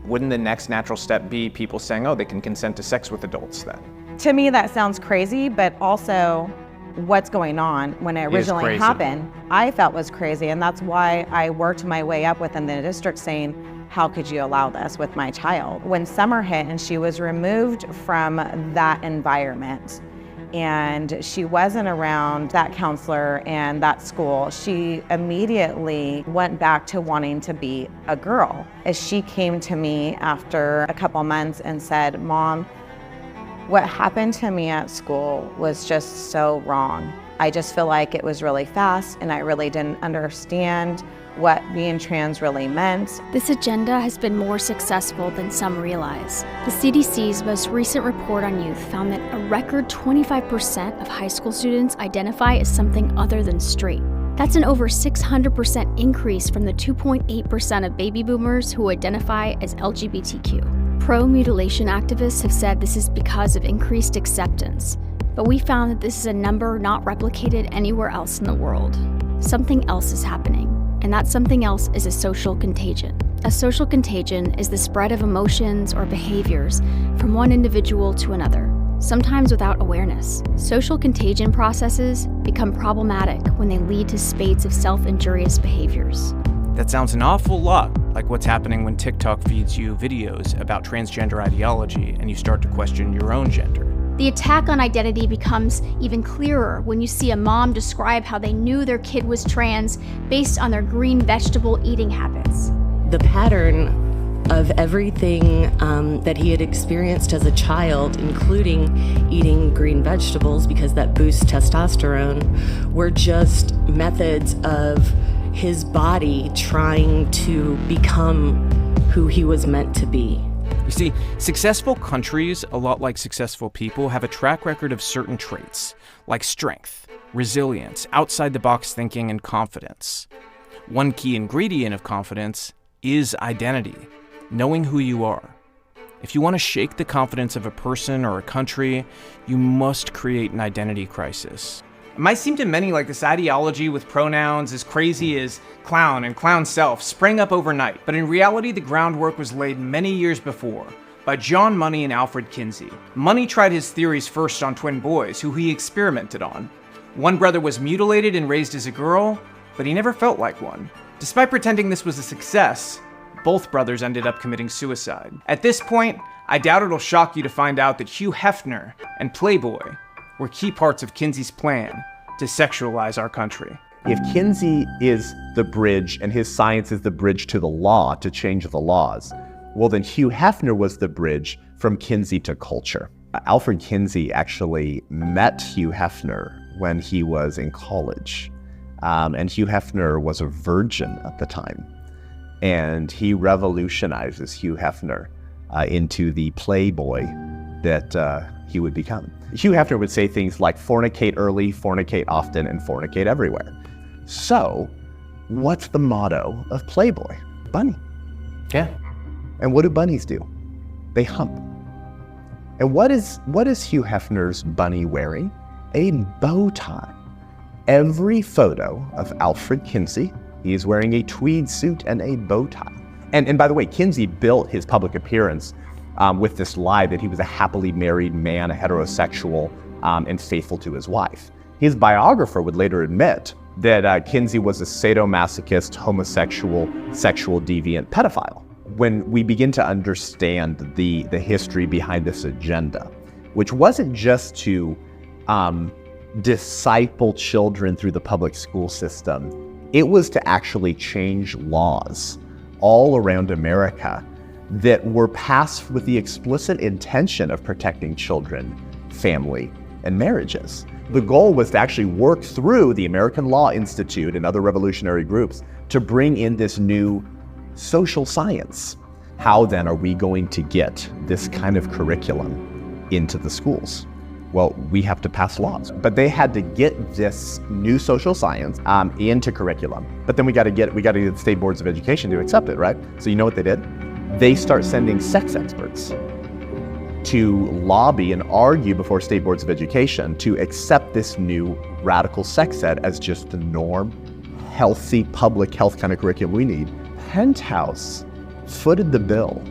wouldn't the next natural step be people saying, oh, they can consent to sex with adults then? To me, that sounds crazy, but also what's going on when it originally happened, I felt was crazy. And that's why I worked my way up within the district saying, how could you allow this with my child? When summer hit and she was removed from that environment, and she wasn't around that counselor and that school, she immediately went back to wanting to be a girl. As she came to me after a couple months and said, Mom, what happened to me at school was just so wrong. I just feel like it was really fast and I really didn't understand what being trans really meant. This agenda has been more successful than some realize. The CDC's most recent report on youth found that a record 25% of high school students identify as something other than straight. That's an over 600% increase from the 2.8% of baby boomers who identify as LGBTQ. Pro-mutilation activists have said this is because of increased acceptance, but we found that this is a number not replicated anywhere else in the world. Something else is happening. And that something else is a social contagion. A social contagion is the spread of emotions or behaviors from one individual to another, sometimes without awareness. Social contagion processes become problematic when they lead to spades of self-injurious behaviors. That sounds an awful lot like what's happening when TikTok feeds you videos about transgender ideology and you start to question your own gender. The attack on identity becomes even clearer when you see a mom describe how they knew their kid was trans based on their green vegetable eating habits. The pattern of everything that he had experienced as a child, including eating green vegetables because that boosts testosterone, were just methods of his body trying to become who he was meant to be. You see, successful countries, a lot like successful people, have a track record of certain traits, like strength, resilience, outside-the-box thinking, and confidence. One key ingredient of confidence is identity, knowing who you are. If you want to shake the confidence of a person or a country, you must create an identity crisis. It might seem to many like this ideology with pronouns as crazy as clown and clown self sprang up overnight, but in reality the groundwork was laid many years before by John Money and Alfred Kinsey. Money tried his theories first on twin boys, who he experimented on. One brother was mutilated and raised as a girl, but he never felt like one. Despite pretending this was a success, both brothers ended up committing suicide. At this point, I doubt it'll shock you to find out that Hugh Hefner and Playboy were key parts of Kinsey's plan to sexualize our country. If Kinsey is the bridge and his science is the bridge to the law, to change the laws, Well, then Hugh Hefner was the bridge from Kinsey to culture. Alfred Kinsey actually met Hugh Hefner when he was in college. And Hugh Hefner was a virgin at the time. And he revolutionizes Hugh Hefner into the playboy that he would become. Hugh Hefner would say things like fornicate early, fornicate often, and fornicate everywhere. So, what's the motto of Playboy? Bunny. Yeah. And what do bunnies do? They hump. And what is Hugh Hefner's bunny wearing? A bow tie. Every photo of Alfred Kinsey, he is wearing a tweed suit and a bow tie. And by the way, Kinsey built his public appearance with this lie that he was a happily married man, a heterosexual, and faithful to his wife. His biographer would later admit that Kinsey was a sadomasochist, homosexual, sexual deviant pedophile. When we begin to understand the history behind this agenda, which wasn't just to disciple children through the public school system, it was to actually change laws all around America that were passed with the explicit intention of protecting children, family, and marriages. The goal was to actually work through the American Law Institute and other revolutionary groups to bring in this new social science. How then are we going to get this kind of curriculum into the schools? Well, we have to pass laws, but they had to get this new social science into curriculum. But then we got to get the state boards of education to accept it, right? So you know what they did? They start sending sex experts to lobby and argue before state boards of education to accept this new radical sex ed as just the norm, healthy public health kind of curriculum we need. Penthouse footed the bill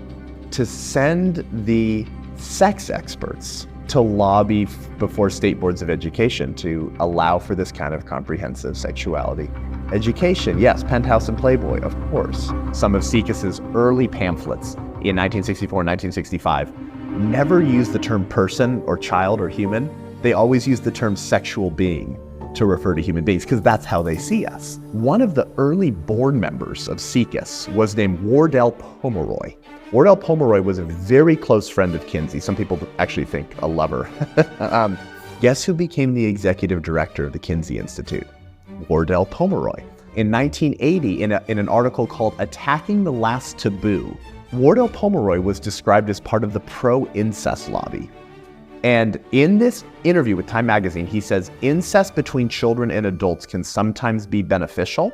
to send the sex experts to lobby before state boards of education to allow for this kind of comprehensive sexuality education. Yes, Penthouse and Playboy, of course. Some of Sikas's early pamphlets in 1964 and 1965 never used the term person or child or human. They always used the term sexual being to refer to human beings because that's how they see us. One of the early board members of Sikas was named Wardell Pomeroy. Wardell Pomeroy was a very close friend of Kinsey. Some people actually think a lover. Guess who became the executive director of the Kinsey Institute? Wardell Pomeroy. In 1980, in an article called Attacking the Last Taboo, Wardell Pomeroy was described as part of the pro-incest lobby. And in this interview with Time magazine, he says, incest between children and adults can sometimes be beneficial,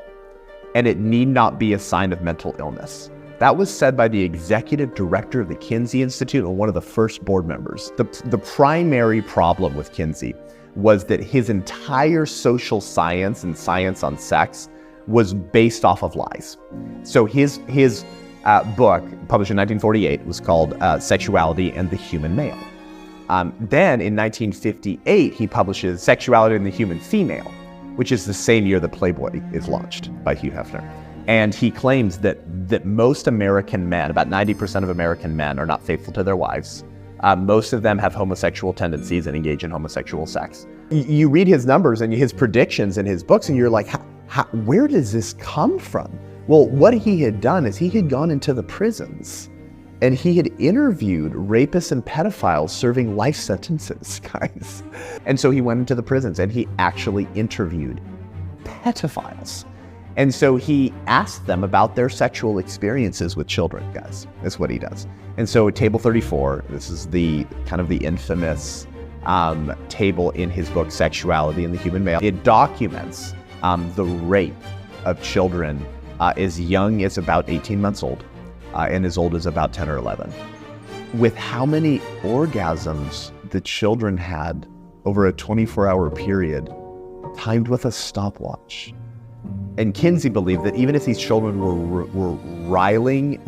and it need not be a sign of mental illness. That was said by the executive director of the Kinsey Institute and one of the first board members. The primary problem with Kinsey was that his entire social science and science on sex was based off of lies. So his book, published in 1948, was called Sexuality and the Human Male. Then in 1958, he publishes Sexuality and the Human Female, which is the same year that Playboy is launched by Hugh Hefner. And he claims that most American men, about 90% of American men, are not faithful to their wives. Most of them have homosexual tendencies and engage in homosexual sex. You read his numbers and his predictions in his books, and you're like, where does this come from? Well, what he had done is he had gone into the prisons and he had interviewed rapists and pedophiles serving life sentences, guys. And so he went into the prisons and he actually interviewed pedophiles. And so he asked them about their sexual experiences with children, guys. That's what he does. And so Table 34, this is the kind of the infamous table in his book, Sexuality and the Human Male. It documents the rape of children as young as about 18 months old and as old as about 10 or 11. With how many orgasms the children had over a 24-hour period, timed with a stopwatch. And Kinsey believed that even if these children were writhing,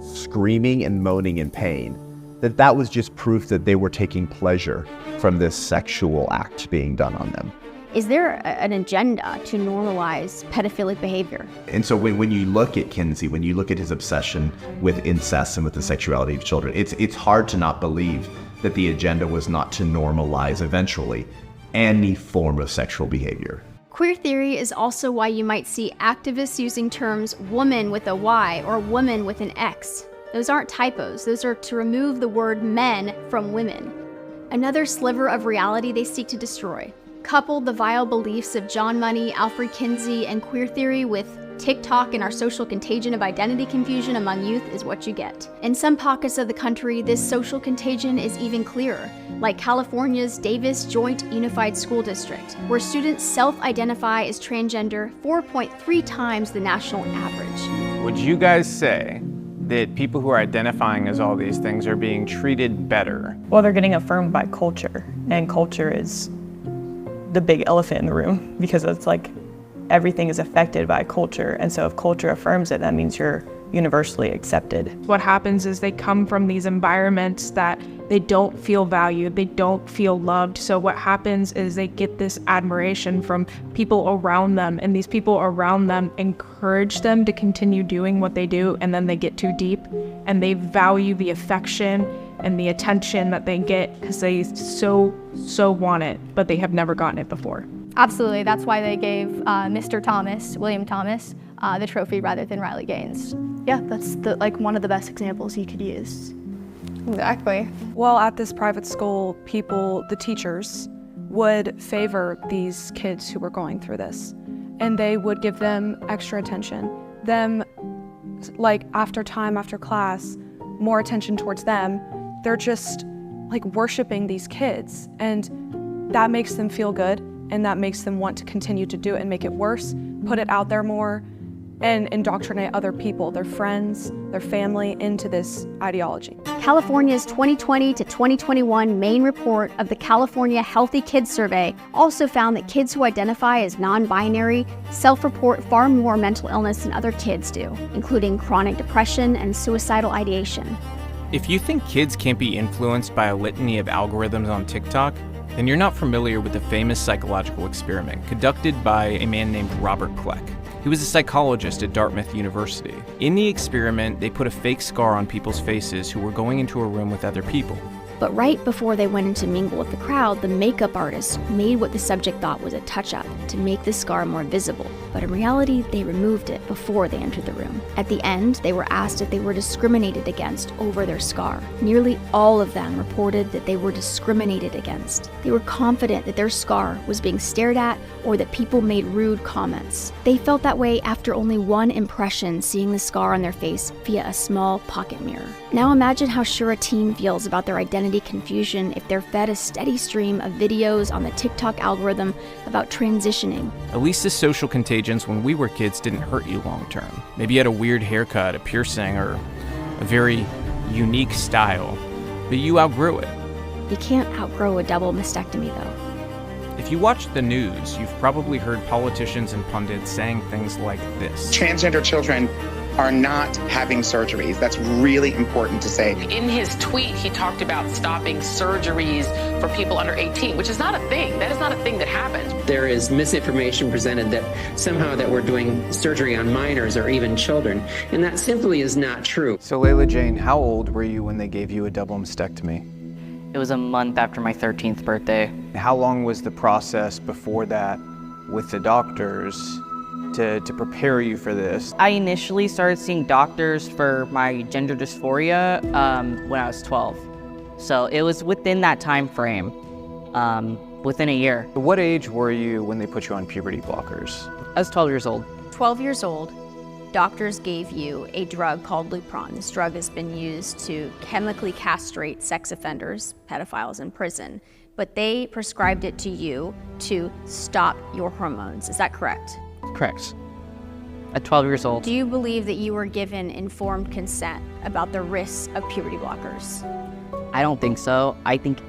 screaming, and moaning in pain, that was just proof that they were taking pleasure from this sexual act being done on them. Is there an agenda to normalize pedophilic behavior? And so when you look at Kinsey, when you look at his obsession with incest and with the sexuality of children, it's hard to not believe that the agenda was not to normalize eventually any form of sexual behavior. Queer theory is also why you might see activists using terms woman with a Y or woman with an X. Those aren't typos, those are to remove the word men from women. Another sliver of reality they seek to destroy. Couple the vile beliefs of John Money, Alfred Kinsey, and queer theory with TikTok and our social contagion of identity confusion among youth is what you get. In some pockets of the country, this social contagion is even clearer, like California's Davis Joint Unified School District, where students self-identify as transgender 4.3 times the national average. Would you guys say that people who are identifying as all these things are being treated better? Well, they're getting affirmed by culture, and culture is the big elephant in the room because it's like everything is affected by culture, and so if culture affirms it, that means you're universally accepted. What happens is they come from these environments that they don't feel valued, they don't feel loved, so what happens is they get this admiration from people around them, and these people around them encourage them to continue doing what they do, and then they get too deep, and they value the affection and the attention that they get because they so want it, but they have never gotten it before. Absolutely, that's why they gave Mr. Thomas, William Thomas, the trophy rather than Riley Gaines. Yeah, that's one of the best examples you could use. Exactly. Well, at this private school, the teachers, would favor these kids who were going through this, and they would give them extra attention. After time, after class, more attention towards them. They're just worshiping these kids, and that makes them feel good, and that makes them want to continue to do it and make it worse, put it out there more, and indoctrinate other people, their friends, their family, into this ideology. California's 2020 to 2021 main report of the California Healthy Kids Survey also found that kids who identify as non-binary self-report far more mental illness than other kids do, including chronic depression and suicidal ideation. If you think kids can't be influenced by a litany of algorithms on TikTok, then you're not familiar with the famous psychological experiment conducted by a man named Robert Kleck. He was a psychologist at Dartmouth University. In the experiment, they put a fake scar on people's faces who were going into a room with other people. But right before they went in to mingle with the crowd, the makeup artist made what the subject thought was a touch-up to make the scar more visible. But in reality, they removed it before they entered the room. At the end, they were asked if they were discriminated against over their scar. Nearly all of them reported that they were discriminated against. They were confident that their scar was being stared at or that people made rude comments. They felt that way after only one impression, seeing the scar on their face via a small pocket mirror. Now imagine how sure a teen feels about their identity confusion if they're fed a steady stream of videos on the TikTok algorithm about transitioning. At least the social contagions when we were kids didn't hurt you long term. Maybe you had a weird haircut, a piercing, or a very unique style, but you outgrew it. You can't outgrow a double mastectomy though. If you watch the news, you've probably heard politicians and pundits saying things like this. Transgender children are not having surgeries. That's really important to say. In his tweet, he talked about stopping surgeries for people under 18, which is not a thing. That is not a thing that happens. There is misinformation presented that somehow that we're doing surgery on minors or even children, and that simply is not true. So Layla Jane, how old were you when they gave you a double mastectomy? It was a month after my 13th birthday. How long was the process before that with the doctors to prepare you for this? I initially started seeing doctors for my gender dysphoria when I was 12. So it was within that time frame, within a year. What age were you when they put you on puberty blockers? I was 12 years old. 12 years old, doctors gave you a drug called Lupron. This drug has been used to chemically castrate sex offenders, pedophiles in prison, but they prescribed it to you to stop your hormones. Is that correct? Correct. At 12 years old. Do you believe that you were given informed consent about the risks of puberty blockers? I don't think so. I think,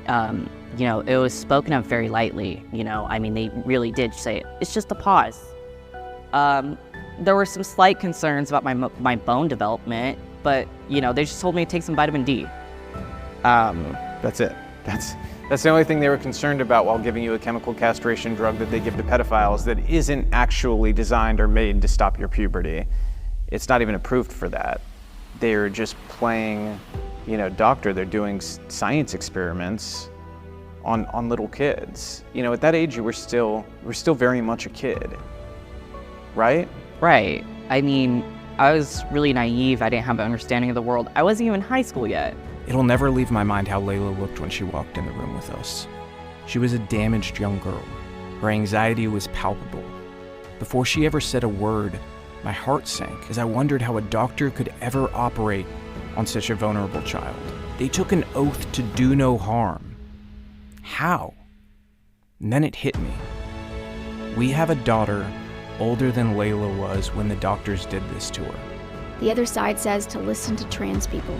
it was spoken of very lightly. They really did say it. It's just a pause. There were some slight concerns about my bone development, but, they just told me to take some vitamin D. That's it. That's the only thing they were concerned about while giving you a chemical castration drug that they give to pedophiles that isn't actually designed or made to stop your puberty. It's not even approved for that. They're just playing, doctor. They're doing science experiments on little kids. At that age, you were still very much a kid, right? Right. I was really naive. I didn't have an understanding of the world. I wasn't even in high school yet. It'll never leave my mind how Layla looked when she walked in the room with us. She was a damaged young girl. Her anxiety was palpable. Before she ever said a word, my heart sank as I wondered how a doctor could ever operate on such a vulnerable child. They took an oath to do no harm. How? And then it hit me. We have a daughter older than Layla was when the doctors did this to her. The other side says to listen to trans people.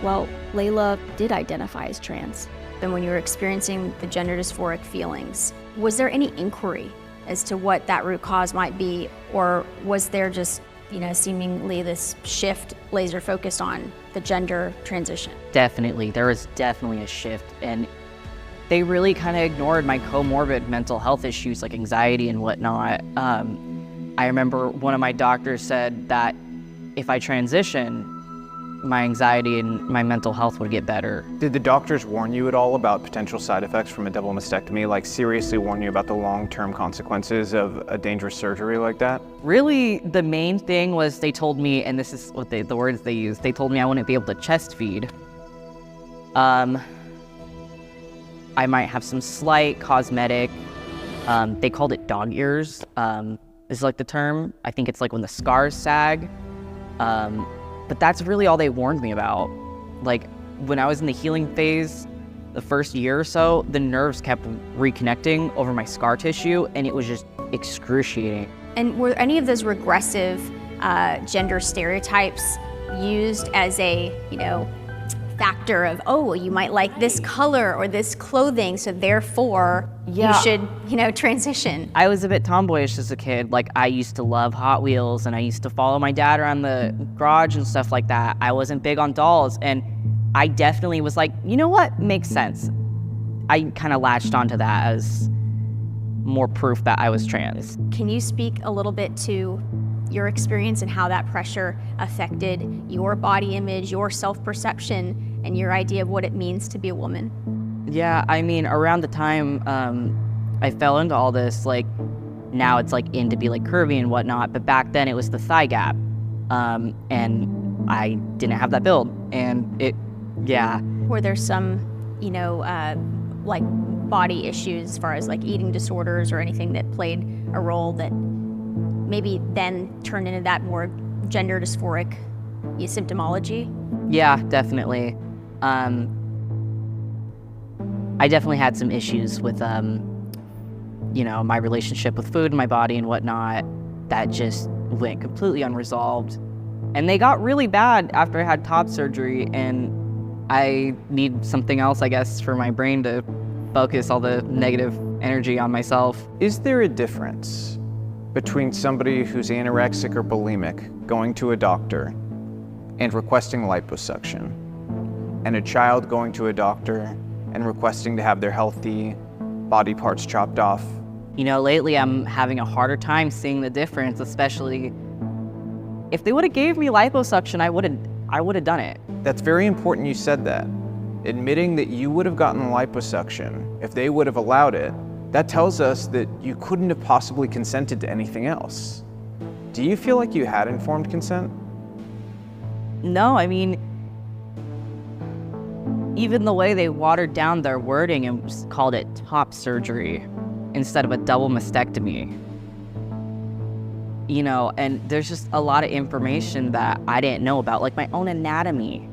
Well, Layla did identify as trans. Then when you were experiencing the gender dysphoric feelings, was there any inquiry as to what that root cause might be? Or was there just, seemingly this shift laser focused on the gender transition? Definitely. There was definitely a shift. And they really kind of ignored my comorbid mental health issues like anxiety and whatnot. I remember one of my doctors said that if I transition, my anxiety and my mental health would get better. Did the doctors warn you at all about potential side effects from a double mastectomy, like seriously warn you about the long-term consequences of a dangerous surgery like that? Really, the main thing was they told me, and this is what the words they used, they told me I wouldn't be able to chest feed. I might have some slight cosmetic, they called it dog ears, is like the term. I think it's like when the scars sag. But that's really all they warned me about. Like, when I was in the healing phase, the first year or so, the nerves kept reconnecting over my scar tissue, and it was just excruciating. And were any of those regressive gender stereotypes used as a, factor of, oh, you might like this color or this clothing, so therefore you should, transition? I was a bit tomboyish as a kid. Like, I used to love Hot Wheels, and I used to follow my dad around the garage and stuff like that. I wasn't big on dolls, and I definitely was like, you know what, makes sense. I kind of latched onto that as more proof that I was trans. Can you speak a little bit to your experience and how that pressure affected your body image, your self-perception, and your idea of what it means to be a woman? Yeah, I mean, around the time I fell into all this, like, now it's like in to be like curvy and whatnot, but back then it was the thigh gap, and I didn't have that build, and Were there some, like body issues as far as like eating disorders or anything that played a role that maybe then turned into that more gender dysphoric symptomology? Yeah, definitely. I definitely had some issues with, my relationship with food and my body and whatnot that just went completely unresolved. And they got really bad after I had top surgery, and I need something else, I guess, for my brain to focus all the negative energy on myself. Is there a difference between somebody who's anorexic or bulimic going to a doctor and requesting liposuction, and a child going to a doctor and requesting to have their healthy body parts chopped off? Lately I'm having a harder time seeing the difference, especially if they would have gave me liposuction, I would have done it. That's very important you said that. Admitting that you would have gotten liposuction if they would have allowed it, that tells us that you couldn't have possibly consented to anything else. Do you feel like you had informed consent? No, I mean, even the way they watered down their wording and just called it top surgery instead of a double mastectomy. And there's just a lot of information that I didn't know about, like my own anatomy.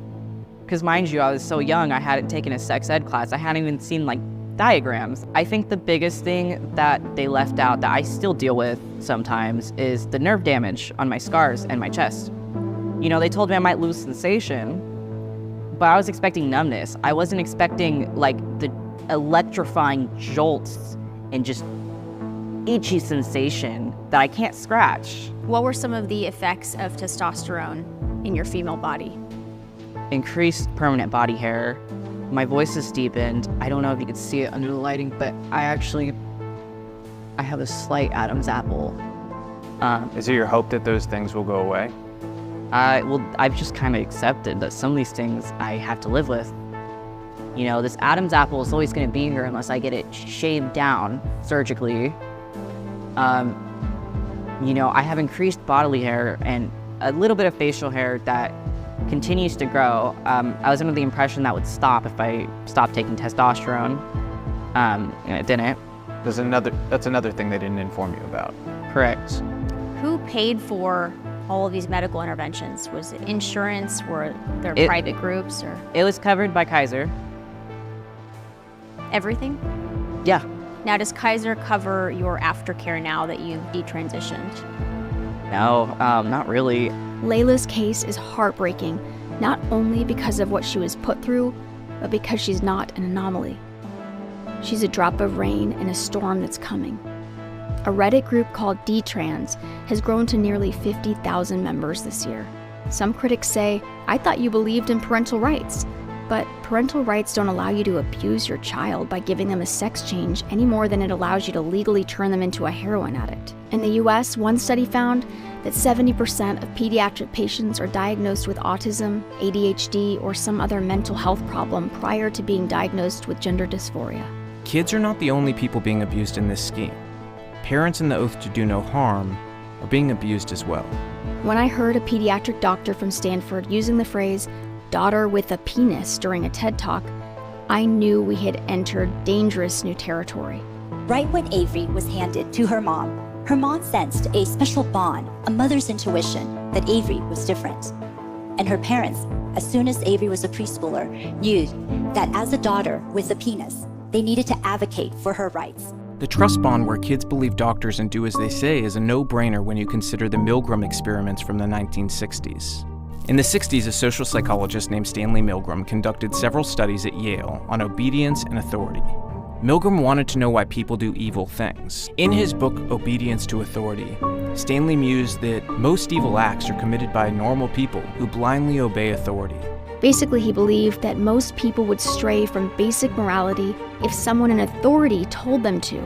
Because mind you, I was so young, I hadn't taken a sex ed class. I hadn't even seen like diagrams. I think the biggest thing that they left out that I still deal with sometimes is the nerve damage on my scars and my chest. They told me I might lose sensation, but I was expecting numbness. I wasn't expecting like the electrifying jolts and just itchy sensation that I can't scratch. What were some of the effects of testosterone in your female body? Increased permanent body hair. My voice is deepened. I don't know if you can see it under the lighting, but I have a slight Adam's apple. Is it your hope that those things will go away? I've just kind of accepted that some of these things I have to live with. This Adam's apple is always going to be here unless I get it shaved down surgically. I have increased bodily hair, and a little bit of facial hair that continues to grow. I was under the impression that would stop if I stopped taking testosterone. And it didn't. That's another thing they didn't inform you about. Correct. Who paid for all of these medical interventions? Was it insurance? Were there It- private groups or It was covered by Kaiser. everything? Yeah. Now, does Kaiser cover your aftercare now that you've detransitioned? No, not really. Layla's case is heartbreaking, not only because of what she was put through, but because she's not an anomaly. She's a drop of rain in a storm that's coming. A Reddit group called Detrans has grown to nearly 50,000 members this year. Some critics say, I thought you believed in parental rights, but parental rights don't allow you to abuse your child by giving them a sex change any more than it allows you to legally turn them into a heroin addict. In the US, one study found that 70% of pediatric patients are diagnosed with autism, ADHD, or some other mental health problem prior to being diagnosed with gender dysphoria. Kids are not the only people being abused in this scheme. Parents in the oath to do no harm are being abused as well. When I heard a pediatric doctor from Stanford using the phrase, daughter with a penis during a TED Talk, I knew we had entered dangerous new territory. Right when Avery was handed to her mom sensed a special bond, a mother's intuition that Avery was different. And her parents, as soon as Avery was a preschooler, knew that as a daughter with a penis, they needed to advocate for her rights. The trust bond where kids believe doctors and do as they say is a no-brainer when you consider the Milgram experiments from the 1960s. In the 60s, a social psychologist named Stanley Milgram conducted several studies at Yale on obedience and authority. Milgram wanted to know why people do evil things. In his book, Obedience to Authority, Stanley mused that most evil acts are committed by normal people who blindly obey authority. Basically, he believed that most people would stray from basic morality if someone in authority told them to.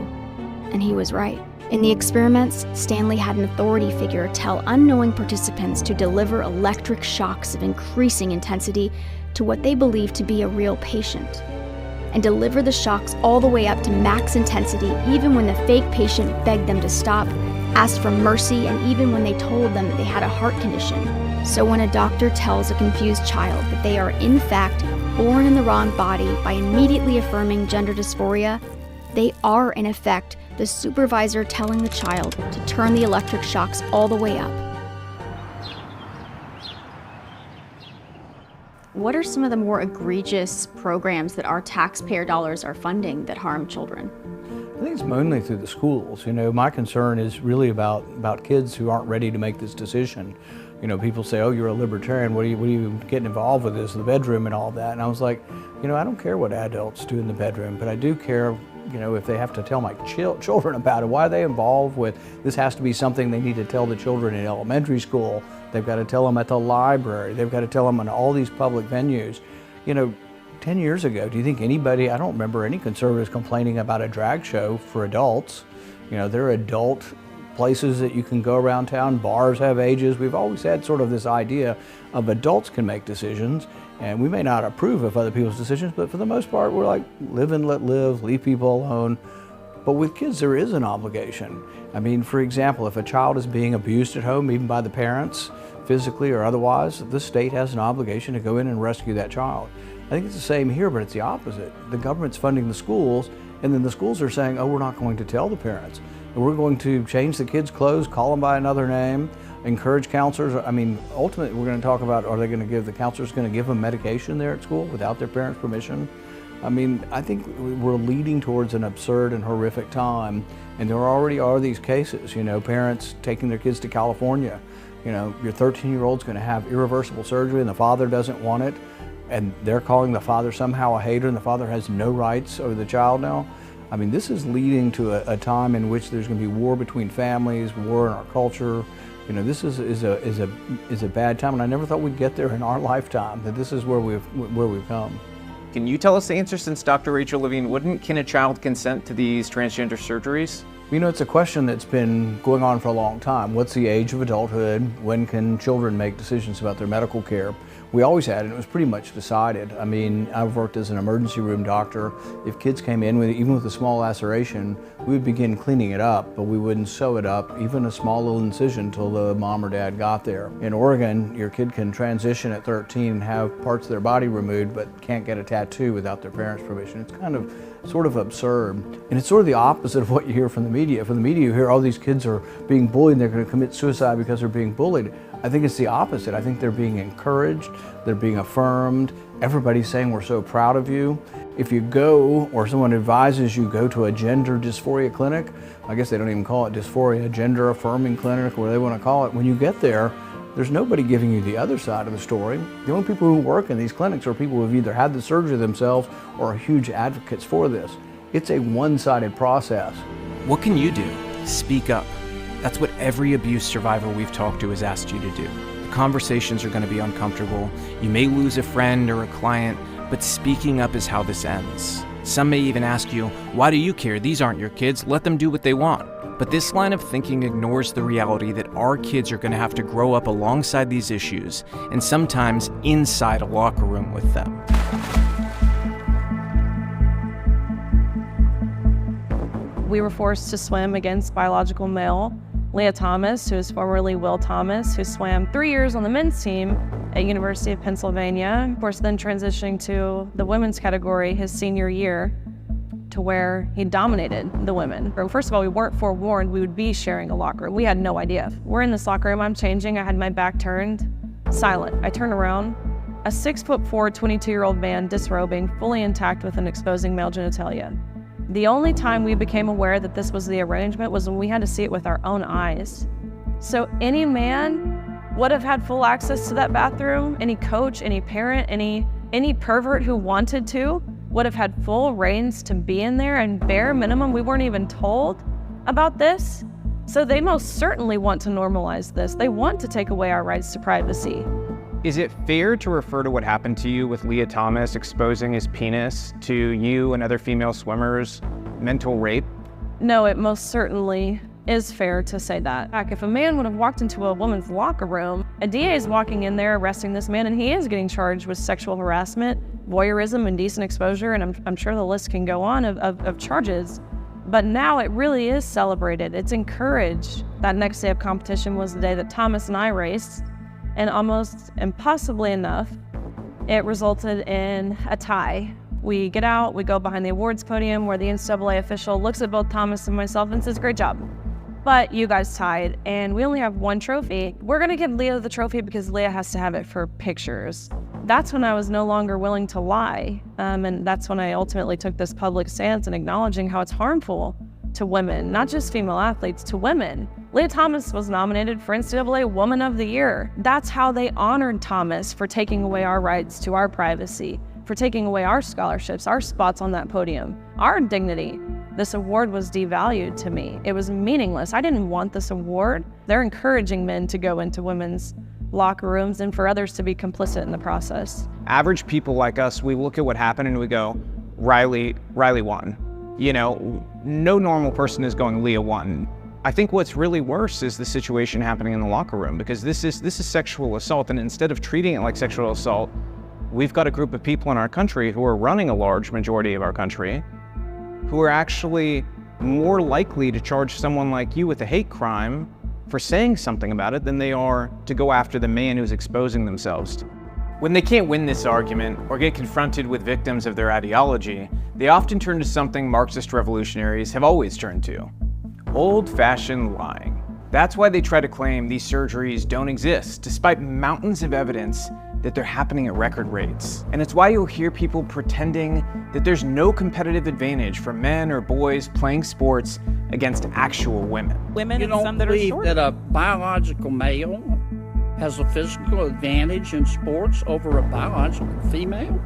And he was right. In the experiments, Stanley had an authority figure tell unknowing participants to deliver electric shocks of increasing intensity to what they believed to be a real patient, and deliver the shocks all the way up to max intensity even when the fake patient begged them to stop, asked for mercy, and even when they told them that they had a heart condition. So when a doctor tells a confused child that they are in fact born in the wrong body by immediately affirming gender dysphoria, they are in effect the supervisor telling the child to turn the electric shocks all the way up. What are some of the more egregious programs that our taxpayer dollars are funding that harm children? I think it's mainly through the schools. You know, my concern is really about kids who aren't ready to make this decision. You know, people say, oh, you're a libertarian, what are you getting involved with this, the bedroom and all that? And I was like, you know, I don't care what adults do in the bedroom, but I do care, you know, if they have to tell my children about it, why are they involved with, this has to be something they need to tell the children in elementary school, they've got to tell them at the library, they've got to tell them in all these public venues. You know, 10 years ago, do you think anybody, I don't remember any conservatives complaining about a drag show for adults. You know, there are adult places that you can go around town, bars have ages. We've always had sort of this idea of adults can make decisions, and we may not approve of other people's decisions, but for the most part, we're like, live and let live, leave people alone. But with kids, there is an obligation. I mean, for example, if a child is being abused at home, even by the parents, physically or otherwise, the state has an obligation to go in and rescue that child. I think it's the same here, but it's the opposite. The government's funding the schools, and then the schools are saying, oh, we're not going to tell the parents. We're going to change the kids' clothes, call them by another name, encourage counselors. I mean, ultimately, we're going to talk about, are they going to give, the counselors going to give them medication there at school without their parents' permission? I mean, I think we're leading towards an absurd and horrific time, and there already are these cases, you know, parents taking their kids to California. You know, your 13-year-old's going to have irreversible surgery and the father doesn't want it, and they're calling the father somehow a hater, and the father has no rights over the child now. I mean, this is leading to a time in which there's going to be war between families, war in our culture. You know, this is a bad time, and I never thought we'd get there in our lifetime, that this is where we've come. Can you tell us the answer, since Dr. Rachel Levine wouldn't? Can a child consent to these transgender surgeries? You know, it's a question that's been going on for a long time. What's the age of adulthood? When can children make decisions about their medical care? We always had, and it was pretty much decided. I mean, I've worked as an emergency room doctor. If kids came in, even with a small laceration, we would begin cleaning it up, but we wouldn't sew it up, even a small little incision, until the mom or dad got there. In Oregon, your kid can transition at 13 and have parts of their body removed, but can't get a tattoo without their parents' permission. It's kind of sort of absurd. And it's sort of the opposite of what you hear from the media. From the media, you hear all these kids are being bullied and they're going to commit suicide because they're being bullied. I think it's the opposite. I think they're being encouraged, they're being affirmed. Everybody's saying we're so proud of you. If you go, or someone advises you go to a gender dysphoria clinic, I guess they don't even call it dysphoria, a gender affirming clinic, or whatever they want to call it, when you get there, there's nobody giving you the other side of the story. The only people who work in these clinics are people who've either had the surgery themselves or are huge advocates for this. It's a one-sided process. What can you do? Speak up. That's what every abuse survivor we've talked to has asked you to do. The conversations are going to be uncomfortable. You may lose a friend or a client, but speaking up is how this ends. Some may even ask you, why do you care? These aren't your kids. Let them do what they want. But this line of thinking ignores the reality that our kids are going to have to grow up alongside these issues, and sometimes inside a locker room with them. We were forced to swim against biological male Leah Thomas, who is formerly Will Thomas, who swam 3 years on the men's team at University of Pennsylvania. Of course, then transitioning to the women's category his senior year, to where he dominated the women. First of all, we weren't forewarned we would be sharing a locker room. We had no idea. We're in this locker room, I'm changing, I had my back turned, silent. I turn around, a 6'4", 22-year-old man disrobing, fully intact with an exposing male genitalia. The only time we became aware that this was the arrangement was when we had to see it with our own eyes. So any man would have had full access to that bathroom, any coach, any parent, any pervert who wanted to would have had full reins to be in there, and bare minimum, we weren't even told about this. So they most certainly want to normalize this. They want to take away our rights to privacy. Is it fair to refer to what happened to you with Leah Thomas exposing his penis to you and other female swimmers mental rape? No, it most certainly is fair to say that. If a man would have walked into a woman's locker room, a DA is walking in there arresting this man, and he is getting charged with sexual harassment, voyeurism, indecent exposure, and I'm sure the list can go on of charges. But now it really is celebrated. It's encouraged. That next day of competition was the day that Thomas and I raced, and almost impossibly enough, it resulted in a tie. We get out, we go behind the awards podium where the NCAA official looks at both Thomas and myself and says, "Great job. But you guys tied, and we only have one trophy. We're gonna give Leah the trophy because Leah has to have it for pictures." That's when I was no longer willing to lie. And that's when I ultimately took this public stance in acknowledging how it's harmful to women, not just female athletes, to women. Leah Thomas was nominated for NCAA Woman of the Year. That's how they honored Thomas for taking away our rights to our privacy, for taking away our scholarships, our spots on that podium, our dignity. This award was devalued to me. It was meaningless. I didn't want this award. They're encouraging men to go into women's locker rooms and for others to be complicit in the process. Average people like us, we look at what happened and we go, Riley won. You know, no normal person is going, Leah won. I think what's really worse is the situation happening in the locker room, because this is sexual assault, and instead of treating it like sexual assault, we've got a group of people in our country who are running a large majority of our country who are actually more likely to charge someone like you with a hate crime for saying something about it than they are to go after the man who's exposing themselves. When they can't win this argument or get confronted with victims of their ideology, they often turn to something Marxist revolutionaries have always turned to: old-fashioned lying. That's why they try to claim these surgeries don't exist, despite mountains of evidence that they're happening at record rates. And it's why you'll hear people pretending that there's no competitive advantage for men or boys playing sports against actual women. Women and some that are short. You don't believe that a biological male has a physical advantage in sports over a biological female?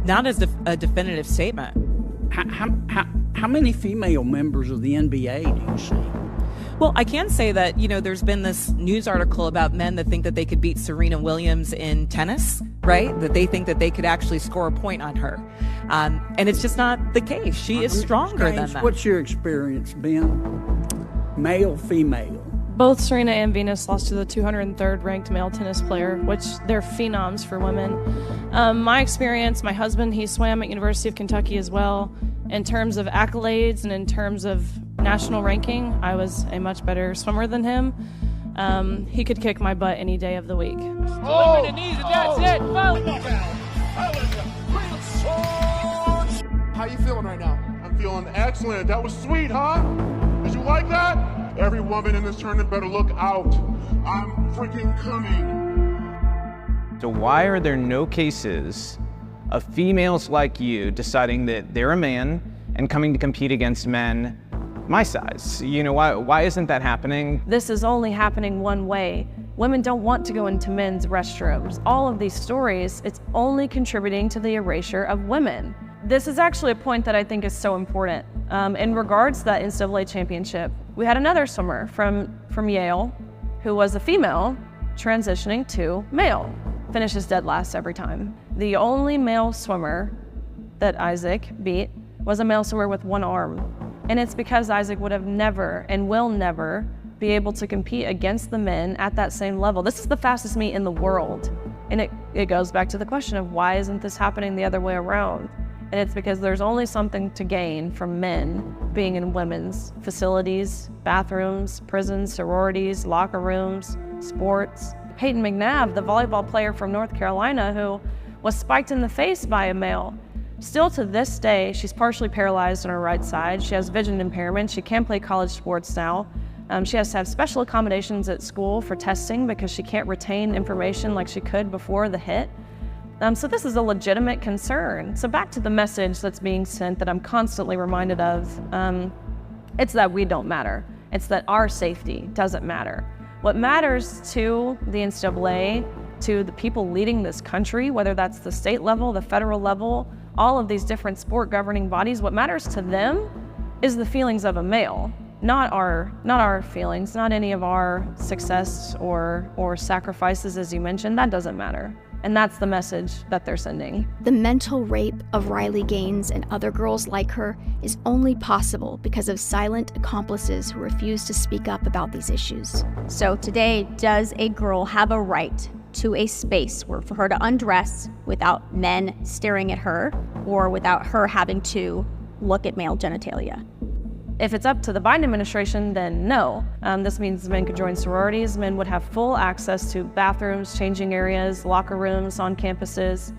Not as a definitive statement. How many female members of the NBA do you see? Well, I can say that, there's been this news article about men that think that they could beat Serena Williams in tennis, right? That they think that they could actually score a point on her. And it's just not the case. She is stronger than that. What's your experience been? Male, female? Both Serena and Venus lost to the 203rd ranked male tennis player, which they're phenoms for women. My experience, my husband, he swam at University of Kentucky as well. In terms of accolades and in terms of national ranking, I was a much better swimmer than him. He could kick my butt any day of the week. Oh, the knees, and that's it. How you feeling right now? I'm feeling excellent. That was sweet, huh? Did you like that? Every woman in this tournament better look out. I'm freaking coming. So why are there no cases of females like you deciding that they're a man and coming to compete against men my size? Why isn't that happening? This is only happening one way. Women don't want to go into men's restrooms. All of these stories, it's only contributing to the erasure of women. This is actually a point that I think is so important. In regards to that NCAA championship, we had another swimmer from Yale who was a female transitioning to male. Finishes dead last every time. The only male swimmer that Isaac beat was a male swimmer with one arm. And it's because Isaac would have never and will never be able to compete against the men at that same level. This is the fastest meet in the world. And it goes back to the question of why isn't this happening the other way around? And it's because there's only something to gain from men being in women's facilities, bathrooms, prisons, sororities, locker rooms, sports. Peyton McNabb, the volleyball player from North Carolina who was spiked in the face by a male. Still to this day, she's partially paralyzed on her right side. She has vision impairment. She can't play college sports now. She has to have special accommodations at school for testing because she can't retain information like she could before the hit. So this is a legitimate concern. So back to the message that's being sent that I'm constantly reminded of, it's that we don't matter. It's that our safety doesn't matter. What matters to the NCAA, to the people leading this country, whether that's the state level, the federal level, all of these different sport governing bodies, what matters to them is the feelings of a male, not our feelings, not any of our success or sacrifices, as you mentioned. That doesn't matter. And that's the message that they're sending. The mental rape of Riley Gaines and other girls like her is only possible because of silent accomplices who refuse to speak up about these issues. So today, does a girl have a right to a space where for her to undress without men staring at her or without her having to look at male genitalia? If it's up to the Biden administration, then no. This means men could join sororities. Men would have full access to bathrooms, changing areas, locker rooms on campuses.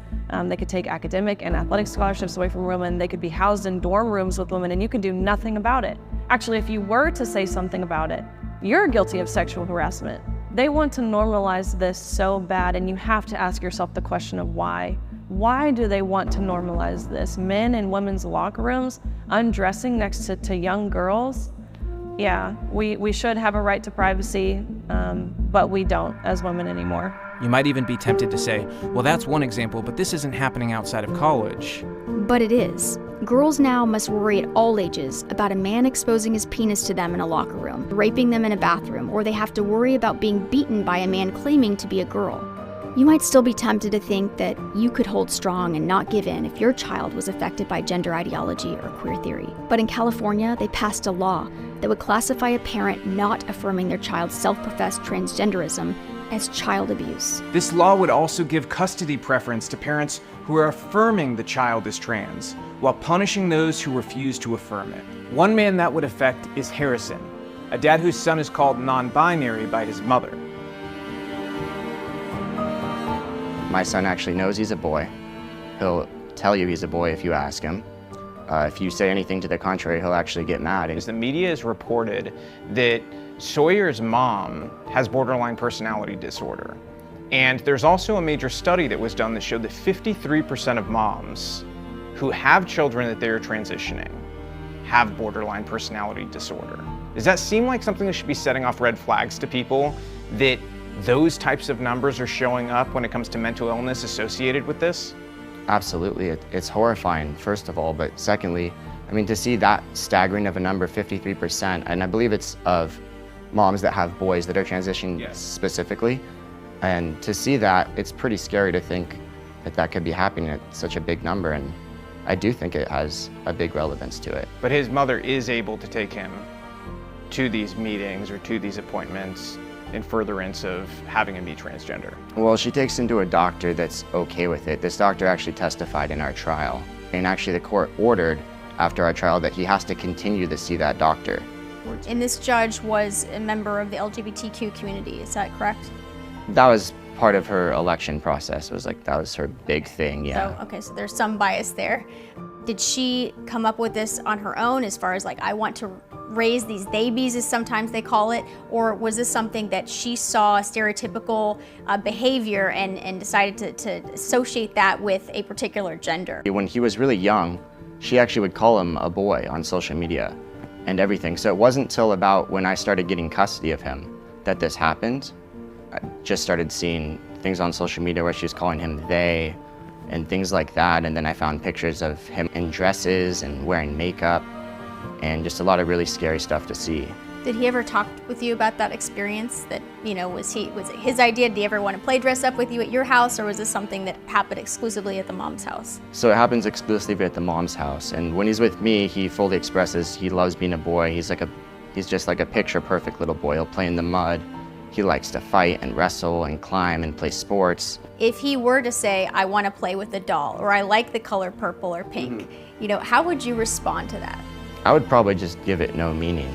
They could take academic and athletic scholarships away from women. They could be housed in dorm rooms with women, and you can do nothing about it. Actually, if you were to say something about it, you're guilty of sexual harassment. They want to normalize this so bad, and you have to ask yourself the question of why. Why do they want to normalize this? Men in women's locker rooms undressing next to young girls? Yeah, we should have a right to privacy, but we don't as women anymore. You might even be tempted to say, well, that's one example, but this isn't happening outside of college. But it is. Girls now must worry at all ages about a man exposing his penis to them in a locker room, raping them in a bathroom, or they have to worry about being beaten by a man claiming to be a girl. You might still be tempted to think that you could hold strong and not give in if your child was affected by gender ideology or queer theory. But in California, they passed a law that would classify a parent not affirming their child's self-professed transgenderism as child abuse. This law would also give custody preference to parents who are affirming the child is trans, while punishing those who refuse to affirm it. One man that would affect is Harrison, a dad whose son is called non-binary by his mother. My son actually knows he's a boy. He'll tell you he's a boy if you ask him. If you say anything to the contrary, he'll actually get mad. The media has reported that Sawyer's mom has borderline personality disorder. And there's also a major study that was done that showed that 53% of moms who have children that they're transitioning have borderline personality disorder. Does that seem like something that should be setting off red flags to people, that those types of numbers are showing up when it comes to mental illness associated with this? Absolutely, it's horrifying, first of all, but secondly, I mean, to see that staggering of a number, 53%, and I believe it's of moms that have boys that are transitioning specifically. And to see that, it's pretty scary to think that that could be happening at such a big number. And I do think it has a big relevance to it. But his mother is able to take him to these meetings or to these appointments in furtherance of having him be transgender. Well, she takes him to a doctor that's okay with it. This doctor actually testified in our trial. And actually the court ordered after our trial that he has to continue to see that doctor. And this judge was a member of the LGBTQ community, is that correct? That was part of her election process. It was like, that was her big thing, yeah. So, okay, so there's some bias there. Did she come up with this on her own as far as like, I want to raise these babies, as sometimes they call it, or was this something that she saw stereotypical behavior and decided to associate that with a particular gender? When he was really young, she actually would call him a boy on social media and everything. So it wasn't till about when I started getting custody of him that this happened. I just started seeing things on social media where she was calling him they and things like that. And then I found pictures of him in dresses and wearing makeup and just a lot of really scary stuff to see. Did he ever talk with you about that experience? That, you know, was it his idea? Did he ever want to play dress up with you at your house, or was this something that happened exclusively at the mom's house? So it happens exclusively at the mom's house. And when he's with me, he fully expresses he loves being a boy. He's just like a picture perfect little boy. He'll play in the mud. He likes to fight and wrestle and climb and play sports. If he were to say, I want to play with a doll, or I like the color purple or pink, you know, how would you respond to that? I would probably just give it no meaning.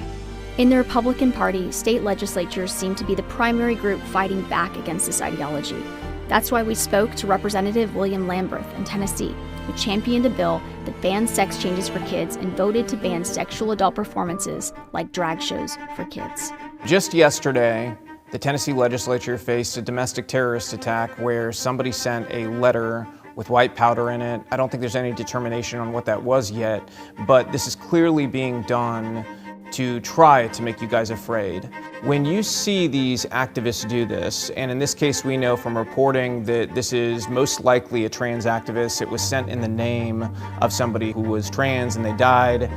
In the Republican Party, state legislatures seem to be the primary group fighting back against this ideology. That's why we spoke to Representative William Lamberth in Tennessee, who championed a bill that banned sex changes for kids and voted to ban sexual adult performances like drag shows for kids. Just yesterday, the Tennessee legislature faced a domestic terrorist attack where somebody sent a letter with white powder in it. I don't think there's any determination on what that was yet, but this is clearly being done to try to make you guys afraid. When you see these activists do this, and in this case we know from reporting that this is most likely a trans activist, it was sent in the name of somebody who was trans and they died,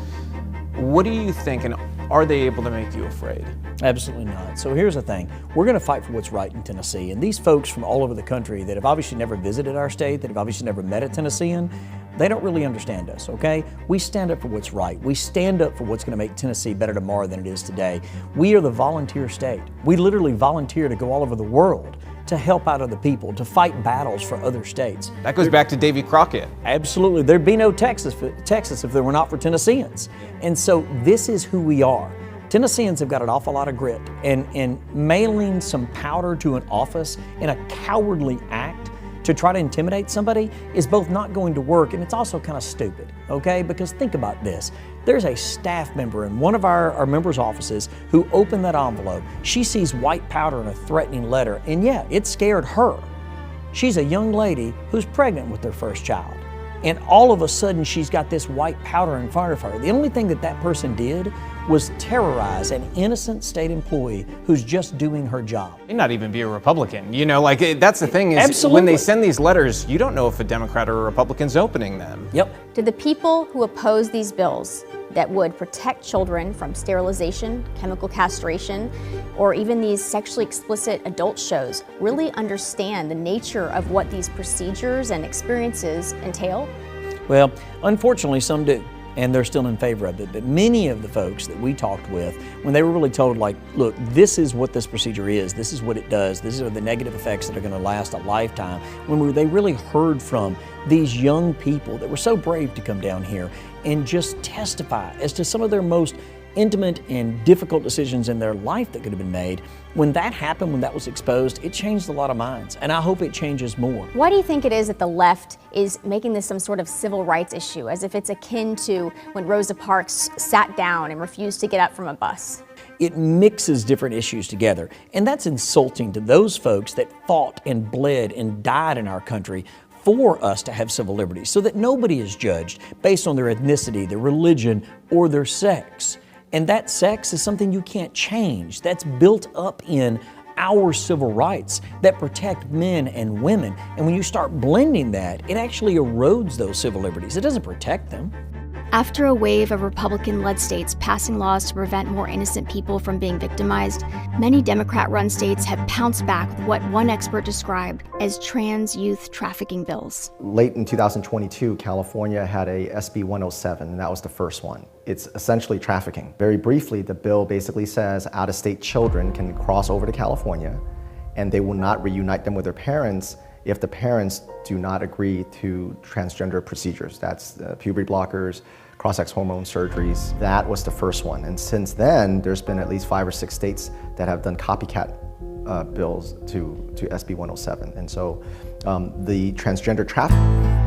what do you think, and are they able to make you afraid? Absolutely not. So here's the thing. We're going to fight for what's right in Tennessee. And these folks from all over the country that have obviously never visited our state, that have obviously never met a Tennessean, they don't really understand us, okay? We stand up for what's right. We stand up for what's going to make Tennessee better tomorrow than it is today. We are the volunteer state. We literally volunteer to go all over the world to help out other people, to fight battles for other states. That goes back to Davy Crockett. Absolutely. There'd be no Texas if there were not for Tennesseans. And so this is who we are. Tennesseans have got an awful lot of grit, and mailing some powder to an office in a cowardly act to try to intimidate somebody is both not going to work, and it's also kind of stupid, okay? Because think about this. There's a staff member in one of our members' offices who opened that envelope. She sees white powder and a threatening letter, and yeah, it scared her. She's a young lady who's pregnant with their first child, and all of a sudden she's got this white powder in front of her. The only thing that person did was terrorize an innocent state employee who's just doing her job. May not even be a Republican. You know, like that's the thing is Absolutely. When they send these letters, you don't know if a Democrat or a Republican's opening them. Yep. Do the people who oppose these bills that would protect children from sterilization, chemical castration, or even these sexually explicit adult shows really understand the nature of what these procedures and experiences entail? Well, unfortunately, some do, and they're still in favor of it. But many of the folks that we talked with, when they were really told, like, look, this is what this procedure is, this is what it does, these are the negative effects that are going to last a lifetime, they really heard from these young people that were so brave to come down here and just testify as to some of their most intimate and difficult decisions in their life that could have been made. When that happened, when that was exposed, it changed a lot of minds, and I hope it changes more. Why do you think it is that the left is making this some sort of civil rights issue, as if it's akin to when Rosa Parks sat down and refused to get up from a bus? It mixes different issues together, and that's insulting to those folks that fought and bled and died in our country for us to have civil liberties, so that nobody is judged based on their ethnicity, their religion, or their sex. And that sex is something you can't change. That's built up in our civil rights that protect men and women. And when you start blending that, it actually erodes those civil liberties. It doesn't protect them. After a wave of Republican-led states passing laws to prevent more innocent people from being victimized, many Democrat-run states have pounced back with what one expert described as trans youth trafficking bills. Late in 2022, California had a SB 107, and that was the first one. It's essentially trafficking. Very briefly, the bill basically says out-of-state children can cross over to California, and they will not reunite them with their parents if the parents do not agree to transgender procedures. That's puberty blockers, cross-sex hormone surgeries. That was the first one. And since then, there's been at least 5 or 6 states that have done copycat bills to SB 107. And so the transgender trafficking.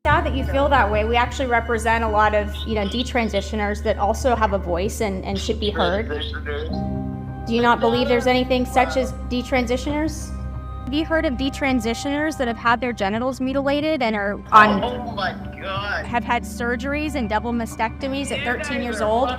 Sad that you feel that way. We actually represent a lot of, detransitioners that also have a voice and should be heard. Do you not believe there's anything such as detransitioners? Have you heard of detransitioners that have had their genitals mutilated and are on? Oh my God! Have had surgeries and double mastectomies at 13 years old?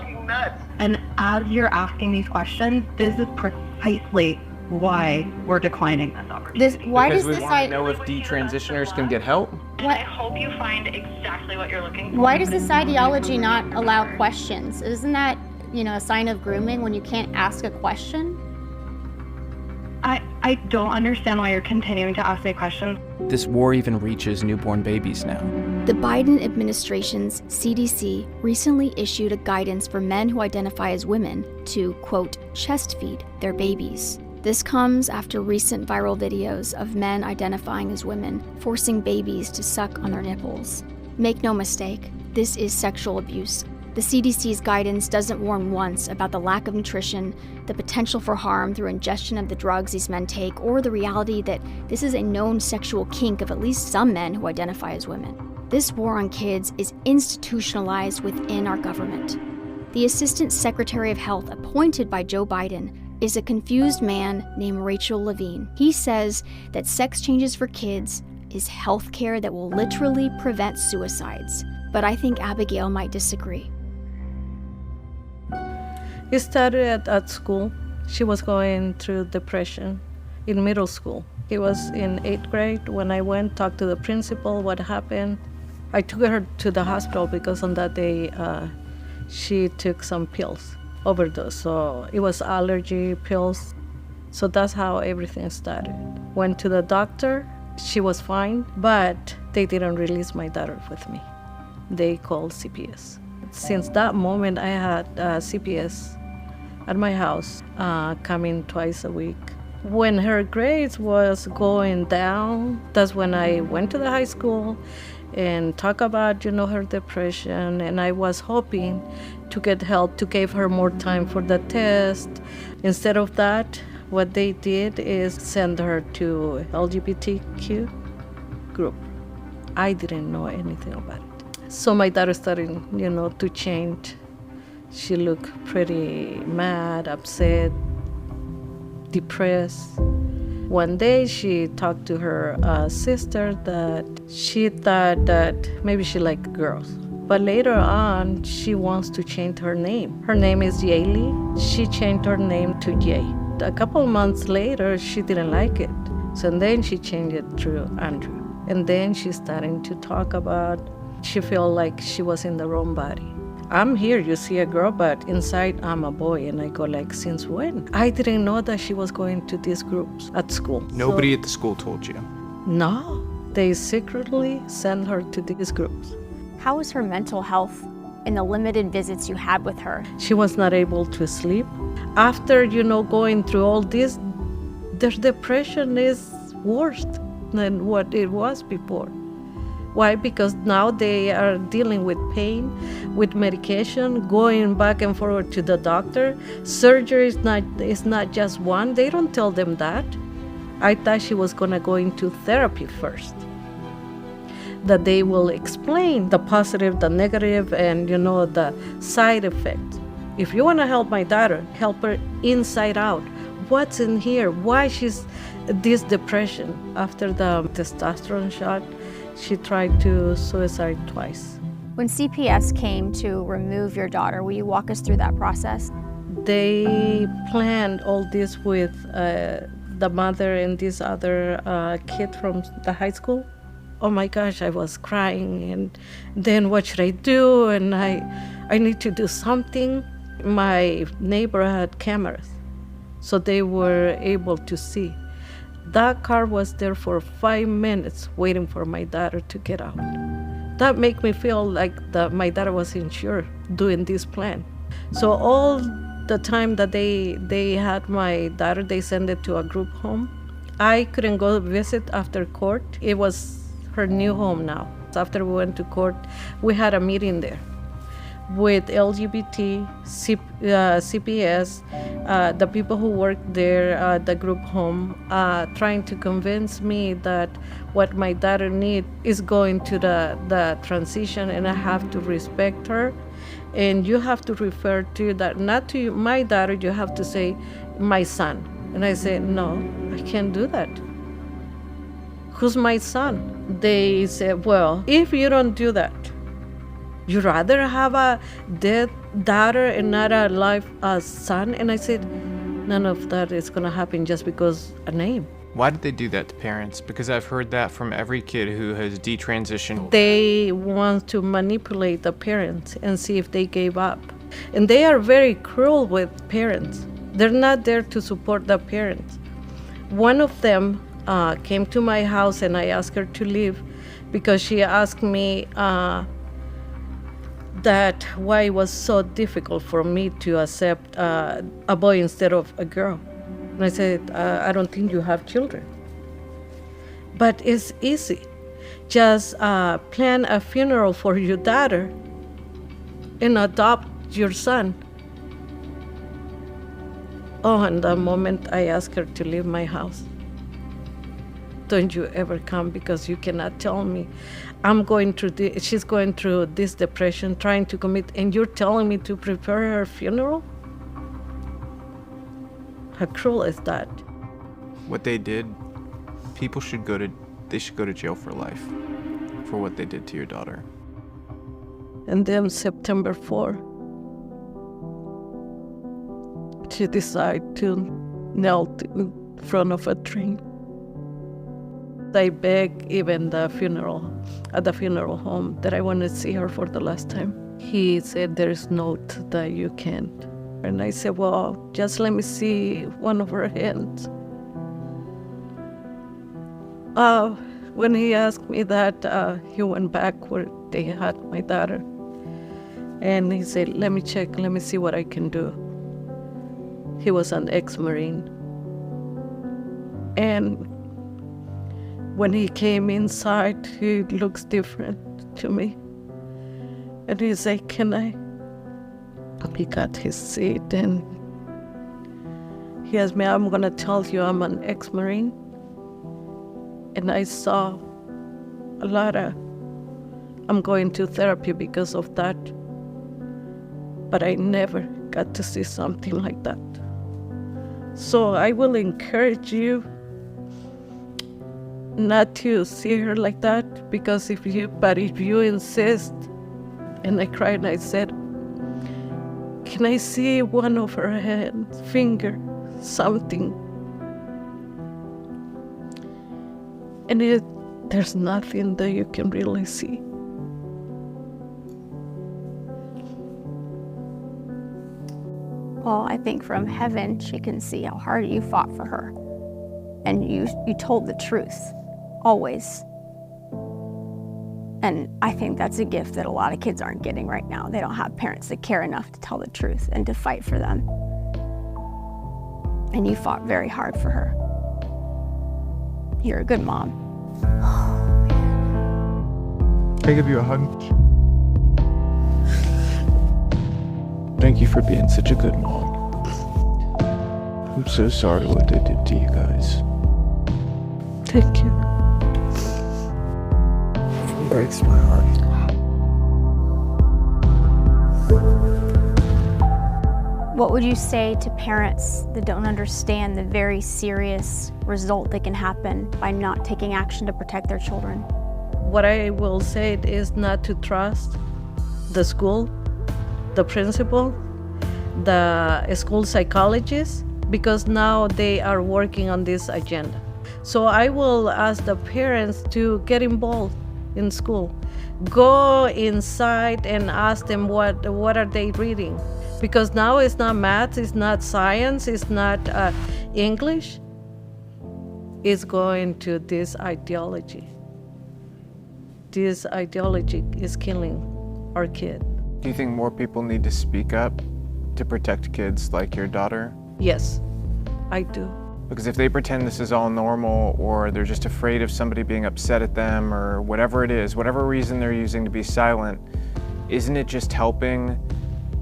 And as you're asking these questions, this is precisely why we're declining this opportunity. Because we want to know if detransitioners can get help. And I hope you find exactly what you're looking for. Why does this ideology not allow questions? Isn't that a sign of grooming when you can't ask a question? I don't understand why you're continuing to ask me questions. This war even reaches newborn babies now. The Biden administration's CDC recently issued a guidance for men who identify as women to, quote, chest feed their babies. This comes after recent viral videos of men identifying as women forcing babies to suck on their nipples. Make no mistake, this is sexual abuse. The CDC's guidance doesn't warn once about the lack of nutrition, the potential for harm through ingestion of the drugs these men take, or the reality that this is a known sexual kink of at least some men who identify as women. This war on kids is institutionalized within our government. The Assistant Secretary of Health appointed by Joe Biden is a confused man named Rachel Levine. He says that sex changes for kids is health care that will literally prevent suicides. But I think Abigail might disagree. It started at school. She was going through depression in middle school. It was in 8th grade when I went, talked to the principal, what happened. I took her to the hospital because on that day she took some pills, overdose. So it was allergy pills. So that's how everything started. Went to the doctor, she was fine, but they didn't release my daughter with me. They called CPS. Since that moment, I had CPS at my house, coming twice a week. When her grades was going down, that's when I went to the high school and talk about, her depression. And I was hoping to get help to give her more time for the test. Instead of that, what they did is send her to LGBTQ group. I didn't know anything about it. So my daughter started, to change. She looked pretty mad, upset, depressed. One day she talked to her sister that she thought that maybe she liked girls. But later on, she wants to change her name. Her name is Yaylee. She changed her name to Jay. A couple months later, she didn't like it. So then she changed it to Andrew. And then she's starting to talk about, she felt like she was in the wrong body. I'm here, you see a girl, but inside I'm a boy. And I go like, since when? I didn't know that she was going to these groups at school. Nobody at the school told you? No, they secretly sent her to these groups. How was her mental health in the limited visits you had with her? She was not able to sleep. After, going through all this, their depression is worse than what it was before. Why? Because now they are dealing with pain, with medication, going back and forward to the doctor. Surgery is not just one. They don't tell them that. I thought she was going to go into therapy first. That they will explain the positive, the negative, and the side effects. If you want to help my daughter, help her inside out. What's in here? Why she's this depression? After the testosterone shot, she tried to suicide twice. When CPS came to remove your daughter, will you walk us through that process? They planned all this with the mother and this other kid from the high school. Oh my gosh, I was crying, and then what should I do? And I need to do something. My neighbor had cameras, so they were able to see. That car was there for 5 minutes waiting for my daughter to get out. That made me feel like my daughter was insured doing this plan. So all the time that they had my daughter, they sent it to a group home. I couldn't go visit after court. It was her new home now. After we went to court, we had a meeting there with LGBT, CPS, the people who work there, the group home, trying to convince me that what my daughter needs is going to the transition, and I have to respect her. And you have to refer to that, not to my daughter, you have to say, my son. And I said, no, I can't do that. Who's my son? They said, well, if you don't do that, you'd rather have a dead daughter and not a live son? And I said, none of that is going to happen just because a name. Why did they do that to parents? Because I've heard that from every kid who has detransitioned. They want to manipulate the parents and see if they gave up. And they are very cruel with parents. They're not there to support the parents. One of them came to my house and I asked her to leave because she asked me that why it was so difficult for me to accept a boy instead of a girl. And I said, I don't think you have children. But it's easy. Just plan a funeral for your daughter and adopt your son. Oh, and the moment I asked her to leave my house, don't you ever come because you cannot tell me she's going through this depression, trying to commit, and you're telling me to prepare her funeral? How cruel is that? What they did, people should go to jail for life for what they did to your daughter. And then September 4, she decided to kneel in front of a train. I begged even at the funeral home that I want to see her for the last time. He said, there's no that you can't. And I said, well, just let me see one of her hands. When he asked me that, he went back where they had my daughter. And he said, let me check, let me see what I can do. He was an ex-Marine. And when he came inside, he looks different to me. And he said, can I? He got his seat and he asked me, I'm gonna tell you I'm an ex-Marine. And I saw I'm going to therapy because of that. But I never got to see something like that. So I will encourage you not to see her like that, because if you insist, and I cried and I said, can I see one of her hands, finger, something? And there's nothing that you can really see. Well, I think from heaven, she can see how hard you fought for her. And you told the truth, always. And I think that's a gift that a lot of kids aren't getting right now. They don't have parents that care enough to tell the truth and to fight for them. And you fought very hard for her. You're a good mom. Can I give you a hug? Thank you for being such a good mom. I'm so sorry what they did to you guys. Thank you. It breaks my heart. What would you say to parents that don't understand the very serious result that can happen by not taking action to protect their children? What I will say is not to trust the school, the principal, the school psychologist, because now they are working on this agenda. So I will ask the parents to get involved in school. Go inside and ask them what are they reading. Because now it's not math, it's not science, it's not English. It's going to this ideology. This ideology is killing our kid. Do you think more people need to speak up to protect kids like your daughter? Yes, I do. Because if they pretend this is all normal, or they're just afraid of somebody being upset at them, or whatever it is, whatever reason they're using to be silent, isn't it just helping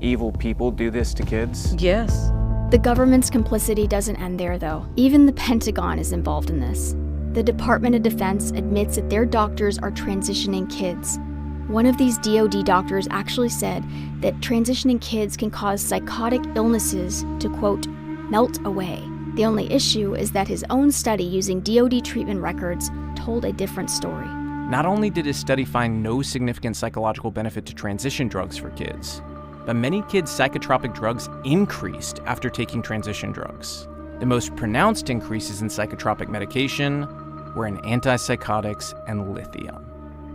evil people do this to kids? Yes. The government's complicity doesn't end there, though. Even the Pentagon is involved in this. The Department of Defense admits that their doctors are transitioning kids. One of these DoD doctors actually said that transitioning kids can cause psychotic illnesses to, quote, melt away. The only issue is that his own study using DoD treatment records told a different story. Not only did his study find no significant psychological benefit to transition drugs for kids, but many kids' psychotropic drugs increased after taking transition drugs. The most pronounced increases in psychotropic medication were in antipsychotics and lithium.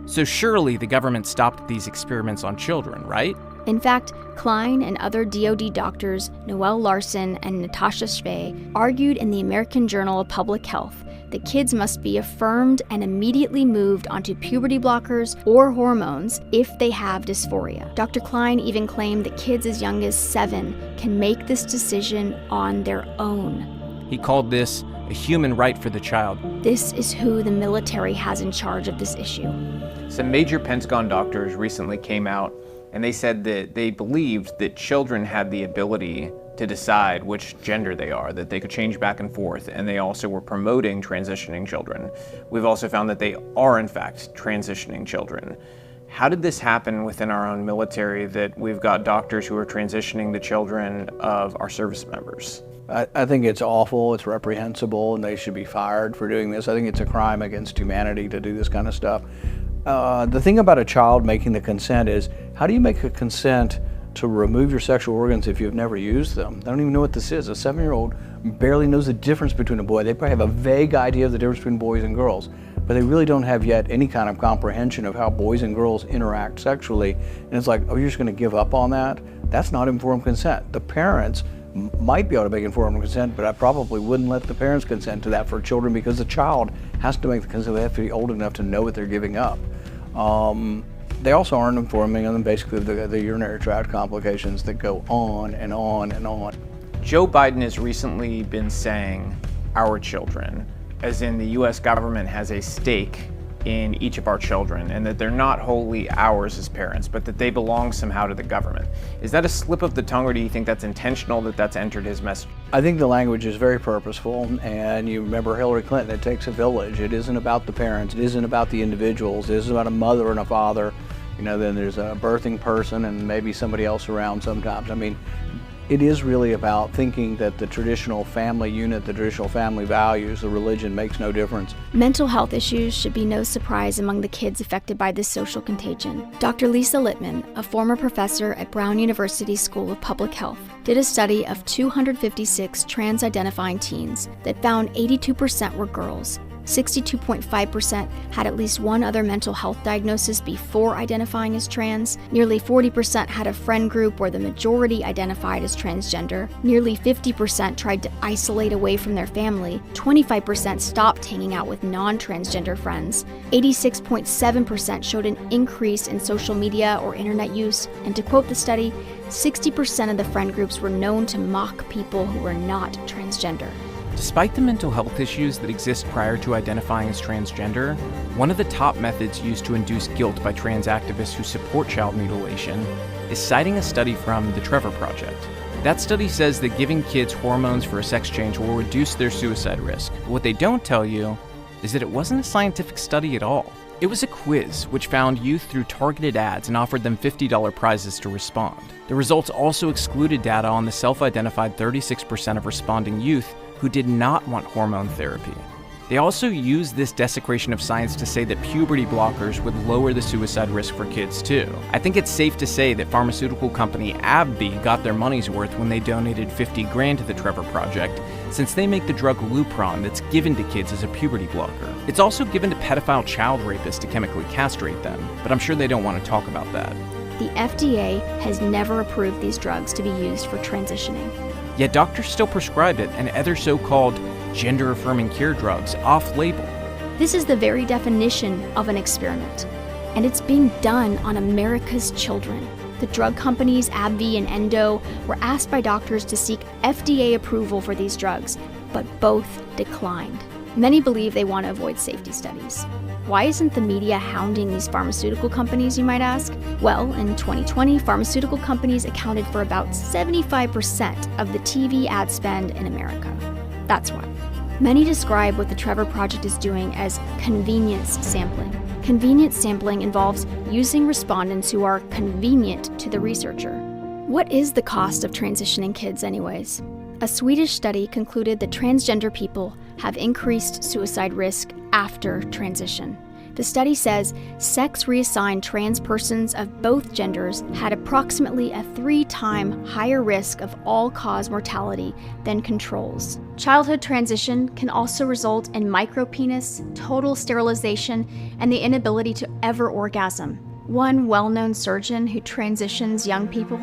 So surely the government stopped these experiments on children, right? In fact, Klein and other DoD doctors, Noelle Larson and Natasha Shvay, argued in the American Journal of Public Health that kids must be affirmed and immediately moved onto puberty blockers or hormones if they have dysphoria. Dr. Klein even claimed that kids as young as 7 can make this decision on their own. He called this a human right for the child. This is who the military has in charge of this issue. Some major Pentagon doctors recently came out and they said that they believed that children had the ability to decide which gender they are, that they could change back and forth, and they also were promoting transitioning children. We've also found that they are, in fact, transitioning children. How did this happen within our own military that we've got doctors who are transitioning the children of our service members? I think it's awful, it's reprehensible, and they should be fired for doing this. I think it's a crime against humanity to do this kind of stuff. The thing about a child making the consent is, how do you make a consent to remove your sexual organs if you've never used them? They don't even know what this is. A 7-year-old barely knows the difference between a boy. They probably have a vague idea of the difference between boys and girls, but they really don't have yet any kind of comprehension of how boys and girls interact sexually. And it's like, oh, you're just gonna give up on that? That's not informed consent. The parents might be able to make informed consent, but I probably wouldn't let the parents consent to that for children, because the child has to make the consent. They have to be old enough to know what they're giving up. They also aren't informing them basically the urinary tract complications that go on and on and on. Joe Biden has recently been saying our children, as in the US government has a stake in each of our children, and that they're not wholly ours as parents, but that they belong somehow to the government. Is that a slip of the tongue, or do you think that's intentional, that that's entered his message? I think the language is very purposeful, and you remember Hillary Clinton, it takes a village. It isn't about the parents, it isn't about the individuals, it isn't about a mother and a father. You know, then there's a birthing person and maybe somebody else around sometimes. I mean, it is really about thinking that the traditional family unit, the traditional family values, the religion makes no difference. Mental health issues should be no surprise among the kids affected by this social contagion. Dr. Lisa Littman, a former professor at Brown University School of Public Health, did a study of 256 trans-identifying teens that found 82% were girls. 62.5% had at least one other mental health diagnosis before identifying as trans. Nearly 40% had a friend group where the majority identified as transgender. Nearly 50% tried to isolate away from their family. 25% stopped hanging out with non-transgender friends. 86.7% showed an increase in social media or internet use. And to quote the study, 60% of the friend groups were known to mock people who were not transgender. Despite the mental health issues that exist prior to identifying as transgender, one of the top methods used to induce guilt by trans activists who support child mutilation is citing a study from the Trevor Project. That study says that giving kids hormones for a sex change will reduce their suicide risk. But what they don't tell you is that it wasn't a scientific study at all. It was a quiz which found youth through targeted ads and offered them $50 prizes to respond. The results also excluded data on the self-identified 36% of responding youth who did not want hormone therapy. They also used this desecration of science to say that puberty blockers would lower the suicide risk for kids too. I think it's safe to say that pharmaceutical company AbbVie got their money's worth when they donated $50,000 to the Trevor Project, since they make the drug Lupron that's given to kids as a puberty blocker. It's also given to pedophile child rapists to chemically castrate them, but I'm sure they don't want to talk about that. The FDA has never approved these drugs to be used for transitioning. Yet doctors still prescribe it and other so-called gender-affirming cure drugs off-label. This is the very definition of an experiment, and it's being done on America's children. The drug companies AbbVie and Endo were asked by doctors to seek FDA approval for these drugs, but both declined. Many believe they want to avoid safety studies. Why isn't the media hounding these pharmaceutical companies, you might ask? Well, in 2020, pharmaceutical companies accounted for about 75% of the TV ad spend in America. That's why. Many describe what the Trevor Project is doing as convenience sampling. Convenience sampling involves using respondents who are convenient to the researcher. What is the cost of transitioning kids anyways? A Swedish study concluded that transgender people have increased suicide risk after transition. The study says sex reassigned trans persons of both genders had approximately a 3-time higher risk of all-cause mortality than controls. Childhood transition can also result in micropenis, total sterilization, and the inability to ever orgasm. One well-known surgeon who transitions young people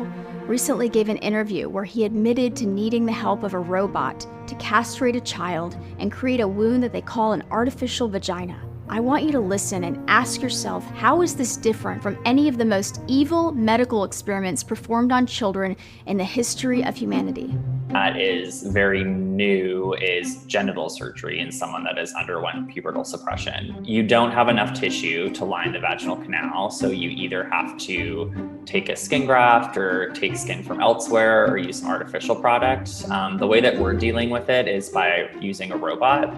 recently gave an interview where he admitted to needing the help of a robot to castrate a child and create a wound that they call an artificial vagina. I want you to listen and ask yourself, how is this different from any of the most evil medical experiments performed on children in the history of humanity? That is very new is genital surgery in someone that has undergone pubertal suppression. You don't have enough tissue to line the vaginal canal, so you either have to take a skin graft or take skin from elsewhere or use an artificial product. The way that we're dealing with it is by using a robot.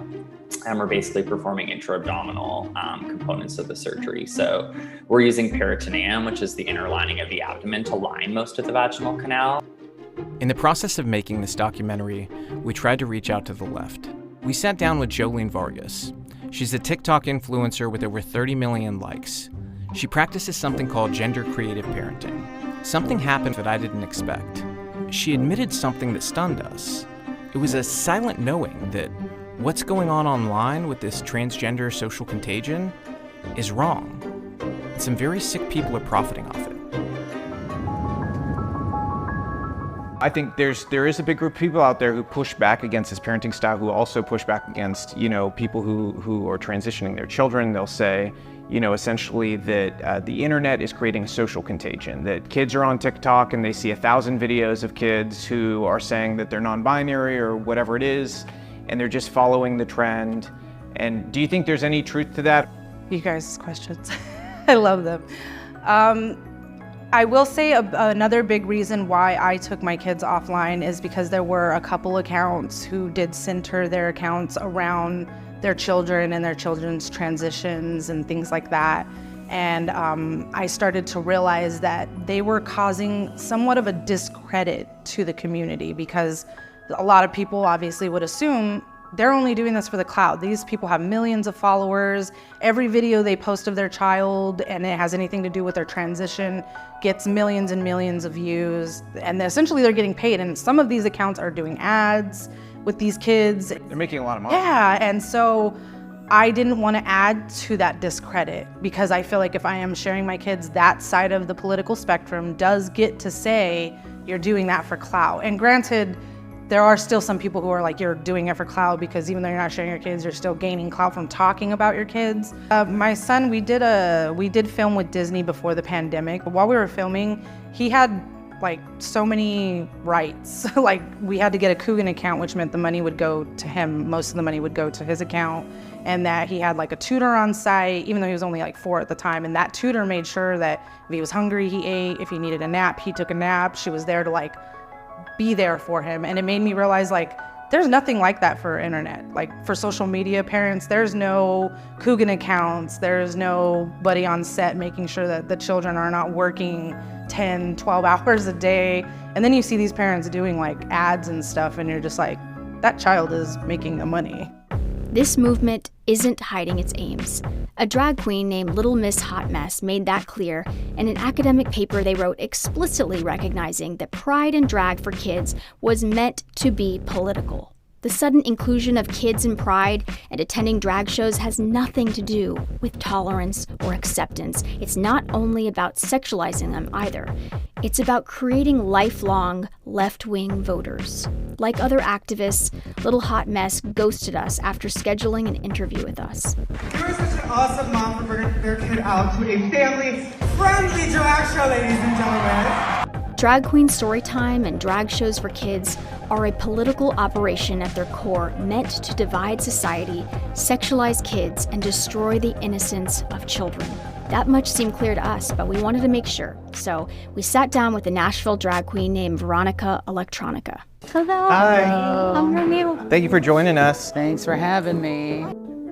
And we're basically performing intra-abdominal components of the surgery. So we're using peritoneum, which is the inner lining of the abdomen, to line most of the vaginal canal. In the process of making this documentary, we tried to reach out to the left. We sat down with Jolene Vargas. She's a TikTok influencer with over 30 million likes. She practices something called gender-creative parenting. Something happened that I didn't expect. She admitted something that stunned us. It was a silent knowing that what's going on online with this transgender social contagion is wrong. And some very sick people are profiting off it. I think there is a big group of people out there who push back against this parenting style, who also push back against, people who are transitioning their children. They'll say, essentially that the internet is creating a social contagion, that kids are on TikTok and they see 1,000 videos of kids who are saying that they're non-binary or whatever it is, and they're just following the trend. And do you think there's any truth to that? You guys' questions, I love them. I will say another big reason why I took my kids offline is because there were a couple accounts who did center their accounts around their children and their children's transitions and things like that. And I started to realize that they were causing somewhat of a discredit to the community, because a lot of people obviously would assume they're only doing this for the clout. These people have millions of followers. Every video they post of their child and it has anything to do with their transition gets millions and millions of views. And essentially they're getting paid. And some of these accounts are doing ads with these kids. They're making a lot of money. Yeah, and so I didn't want to add to that discredit, because I feel like if I am sharing my kids, that side of the political spectrum does get to say, you're doing that for clout. And granted, there are still some people who are like, you're doing it for clout, because even though you're not sharing your kids, you're still gaining clout from talking about your kids. My son, we did film with Disney before the pandemic. While we were filming, he had like so many rights. Like we had to get a Coogan account, which meant the money would go to him. Most of the money would go to his account. And that he had like a tutor on site, even though he was only like 4 at the time. And that tutor made sure that if he was hungry, he ate. If he needed a nap, he took a nap. She was there to like be there for him. And it made me realize like there's nothing like that for internet. Like for social media parents, there's no Coogan accounts, there's nobody on set making sure that the children are not working 10, 12 hours a day. And then you see these parents doing like ads and stuff, and you're just like, that child is making the money. This movement isn't hiding its aims. A drag queen named Little Miss Hot Mess made that clear in an academic paper they wrote explicitly recognizing that pride and drag for kids was meant to be political. The sudden inclusion of kids in pride and attending drag shows has nothing to do with tolerance or acceptance. It's not only about sexualizing them either. It's about creating lifelong left-wing voters. Like other activists, Little Hot Mess ghosted us after scheduling an interview with us. You are such an awesome mom for bringing their kid out to a family-friendly drag show, ladies and gentlemen. Drag queen storytime and drag shows for kids are a political operation at their core meant to divide society, sexualize kids, and destroy the innocence of children. That much seemed clear to us, but we wanted to make sure. So we sat down with a Nashville drag queen named Veronica Electronica. Hello. Hi. How are you? Thank you for joining us. Thanks for having me.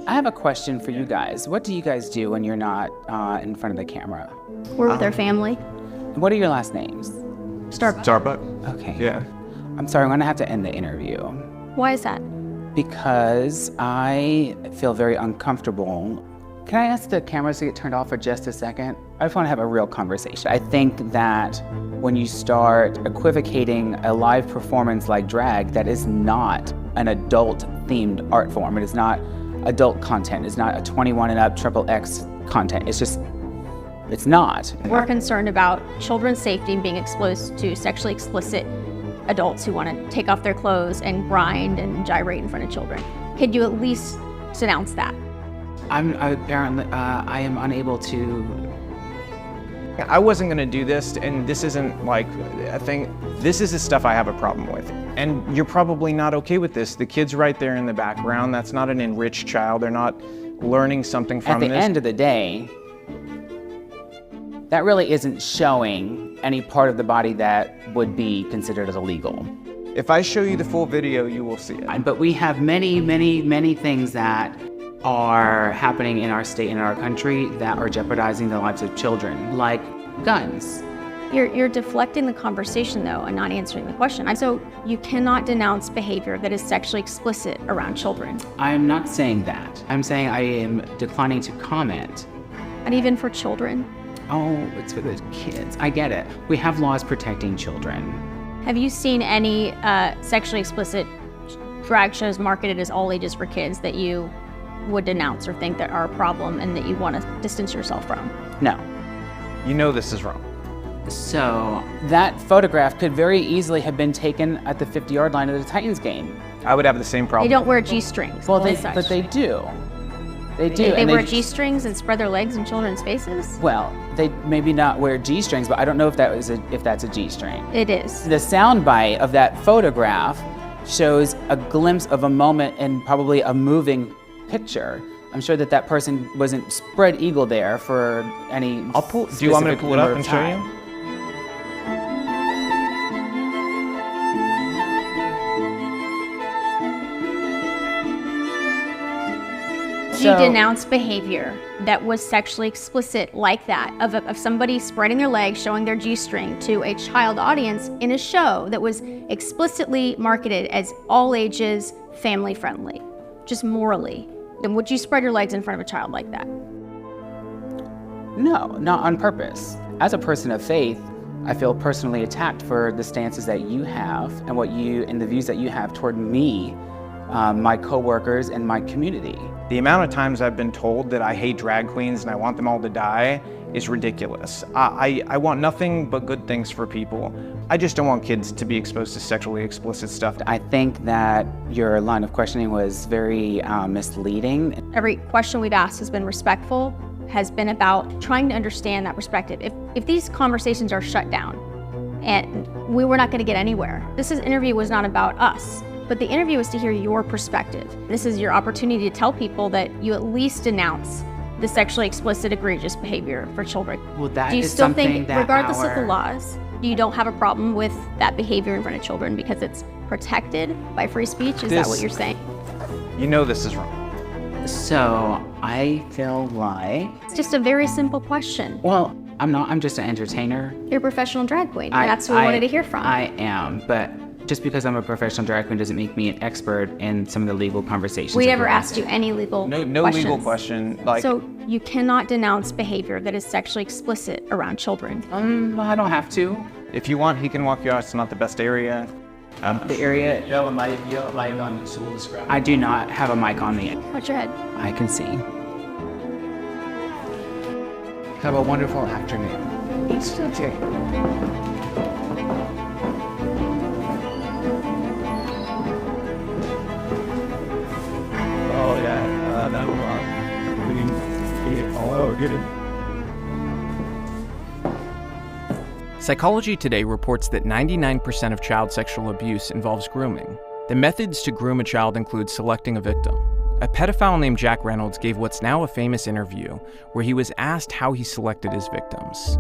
I have a question for you guys. What do you guys do when you're not in front of the camera? We're with our family. What are your last names? Starbuck. Okay. Yeah. I'm sorry, I'm gonna have to end the interview. Why is that? Because I feel very uncomfortable. Can I ask the cameras to get turned off for just a second? I just want to have a real conversation. I think that when you start equivocating a live performance like drag, that is not an adult-themed art form. It is not adult content. It's not a 21 and up XXX content. It's just It's not. We're concerned about children's safety and being exposed to sexually explicit adults who want to take off their clothes and grind and gyrate in front of children. Could you at least denounce that? I am unable to. I wasn't gonna do this, and this isn't like a thing. This is the stuff I have a problem with. And you're probably not okay with this. The kid's right there in the background. That's not an enriched child. They're not learning something from this. At the end of the day, that really isn't showing any part of the body that would be considered as illegal. If I show you the full video, you will see it. But we have many things that are happening in our state and in our country that are jeopardizing the lives of children, like guns. You're deflecting the conversation, though, and not answering the question. And so you cannot denounce behavior that is sexually explicit around children. I'm not saying that. I'm saying I am declining to comment. And even for children. Oh, it's for the kids. I get it. We have laws protecting children. Have you seen any sexually explicit drag shows marketed as all ages for kids that you would denounce or think that are a problem and that you want to distance yourself from? No. You know this is wrong. So that photograph could very easily have been taken at the 50-yard line of the Titans game. I would have the same problem. They don't wear G-strings. Well, but they do. They do. They wear G-strings and spread their legs in children's faces? Well, they maybe not wear G-strings, but I don't know if that's a G-string. It is. The soundbite of that photograph shows a glimpse of a moment in probably a moving picture. I'm sure that person wasn't spread eagle there for any. Do you want me to pull it up and show you? Do you denounce behavior that was sexually explicit like that, of somebody spreading their legs, showing their G-string to a child audience in a show that was explicitly marketed as all ages, family friendly, just morally? Then would you spread your legs in front of a child like that? No, not on purpose. As a person of faith, I feel personally attacked for the stances that you have and the views that you have toward me, my coworkers, and my community. The amount of times I've been told that I hate drag queens and I want them all to die is ridiculous. I want nothing but good things for people. I just don't want kids to be exposed to sexually explicit stuff. I think that your line of questioning was very misleading. Every question we've asked has been respectful, has been about trying to understand that perspective. If these conversations are shut down, and we were not going to get anywhere. This interview was not about us. But the interview is to hear your perspective. This is your opportunity to tell people that you at least denounce the sexually explicit, egregious behavior for children. Well, that do you is still something think, that regardless of the laws, you don't have a problem with that behavior in front of children because it's protected by free speech? Is that what you're saying? You know this is wrong. So I feel like it's just a very simple question. Well, I'm just an entertainer. You're a professional drag queen. That's who we wanted to hear from. I am, but just because I'm a professional drag queen doesn't make me an expert in some of the legal conversations. We never asked you any legal No questions. legal question. So you cannot denounce behavior that is sexually explicit around children. I don't have to. If you want, he can walk you out. It's not the best area. The area. You have a mic on, so we'll describe it. I do not have a mic on me. Watch your head. I can see. Have a wonderful afternoon. It's okay. Oh yeah, that was get it. Psychology Today reports that 99% of child sexual abuse involves grooming. The methods to groom a child include selecting a victim. A pedophile named Jack Reynolds gave what's now a famous interview where he was asked how he selected his victims.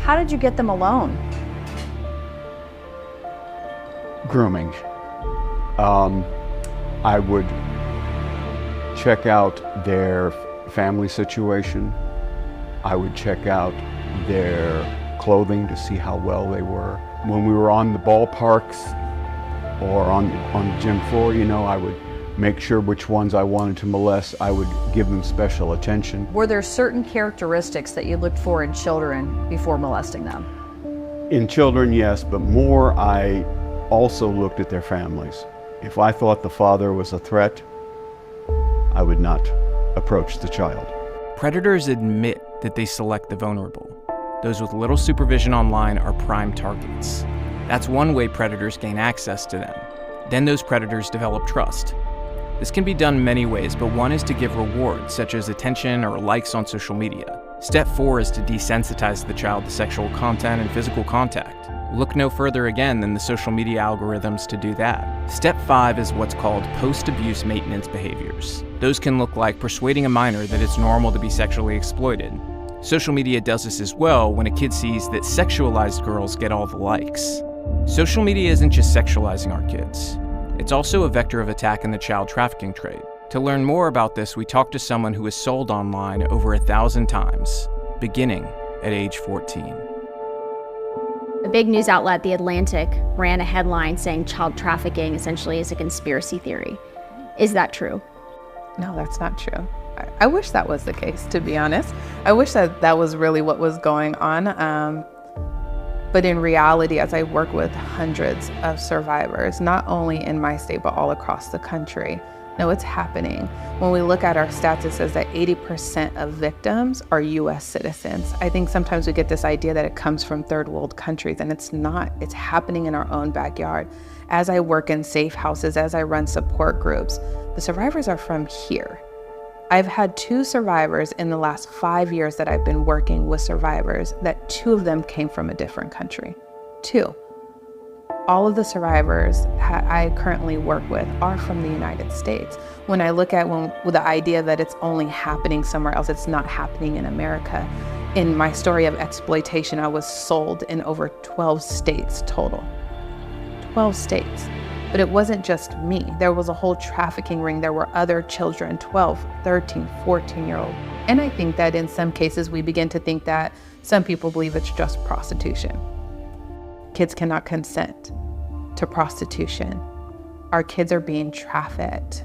How did you get them alone? Grooming. I would check out their family situation. I would check out their clothing to see how well they were. When we were on the ballparks or on the gym floor, I would make sure which ones I wanted to molest. I would give them special attention. Were there certain characteristics that you looked for in children before molesting them? In children, yes, but more I also looked at their families. If I thought the father was a threat, I would not approach the child. Predators admit that they select the vulnerable. Those with little supervision online are prime targets. That's one way predators gain access to them. Then those predators develop trust. This can be done many ways, but one is to give rewards, such as attention or likes on social media. Step 4 is to desensitize the child to sexual content and physical contact. Look no further again than the social media algorithms to do that. Step 5 is what's called post-abuse maintenance behaviors. Those can look like persuading a minor that it's normal to be sexually exploited. Social media does this as well when a kid sees that sexualized girls get all the likes. Social media isn't just sexualizing our kids. It's also a vector of attack in the child trafficking trade. To learn more about this, we talked to someone who was sold online over 1,000 times, beginning at age 14. A big news outlet, The Atlantic, ran a headline saying child trafficking essentially is a conspiracy theory. Is that true? No, that's not true. I wish that was the case, to be honest. I wish that was really what was going on. But in reality, as I work with hundreds of survivors, not only in my state, but all across the country, no, it's happening. When we look at our stats, it says that 80% of victims are US citizens. I think sometimes we get this idea that it comes from third world countries, and it's not. It's happening in our own backyard. As I work in safe houses, as I run support groups, the survivors are from here. I've had 2 survivors in the last 5 years that I've been working with survivors that 2 of them came from a different country. 2. All of the survivors I currently work with are from the United States. When I look at with the idea that it's only happening somewhere else, it's not happening in America. In my story of exploitation, I was sold in over 12 states total. 12 states. But it wasn't just me. There was a whole trafficking ring. There were other children, 12, 13, 14-year-old. And I think that in some cases we begin to think that some people believe it's just prostitution. Kids cannot consent to prostitution. Our kids are being trafficked.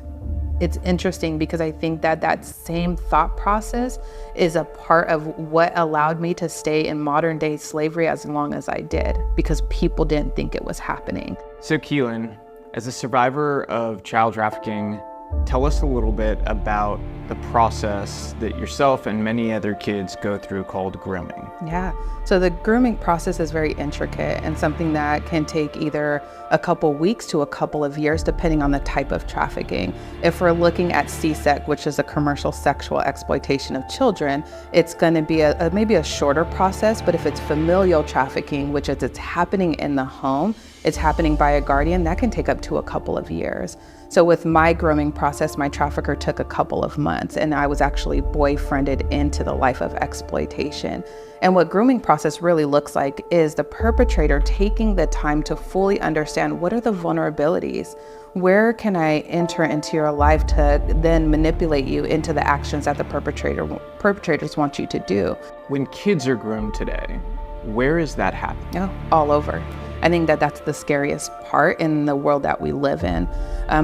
It's interesting because I think that that same thought process is a part of what allowed me to stay in modern day slavery as long as I did, because people didn't think it was happening. So Keelan, as a survivor of child trafficking, tell us a little bit about the process that yourself and many other kids go through called grooming. Yeah, so the grooming process is very intricate and something that can take either a couple weeks to a couple of years, depending on the type of trafficking. If we're looking at CSEC, which is a commercial sexual exploitation of children, it's going to be maybe a shorter process, but if it's familial trafficking, which is it's happening in the home, it's happening by a guardian, that can take up to a couple of years. So with my grooming process, my trafficker took a couple of months, and I was actually boyfriended into the life of exploitation. And what grooming process really looks like is the perpetrator taking the time to fully understand what are the vulnerabilities, where can I enter into your life to then manipulate you into the actions that the perpetrators want you to do. When kids are groomed today, where is that happening? Oh, all over. I think that that's the scariest part in the world that we live in.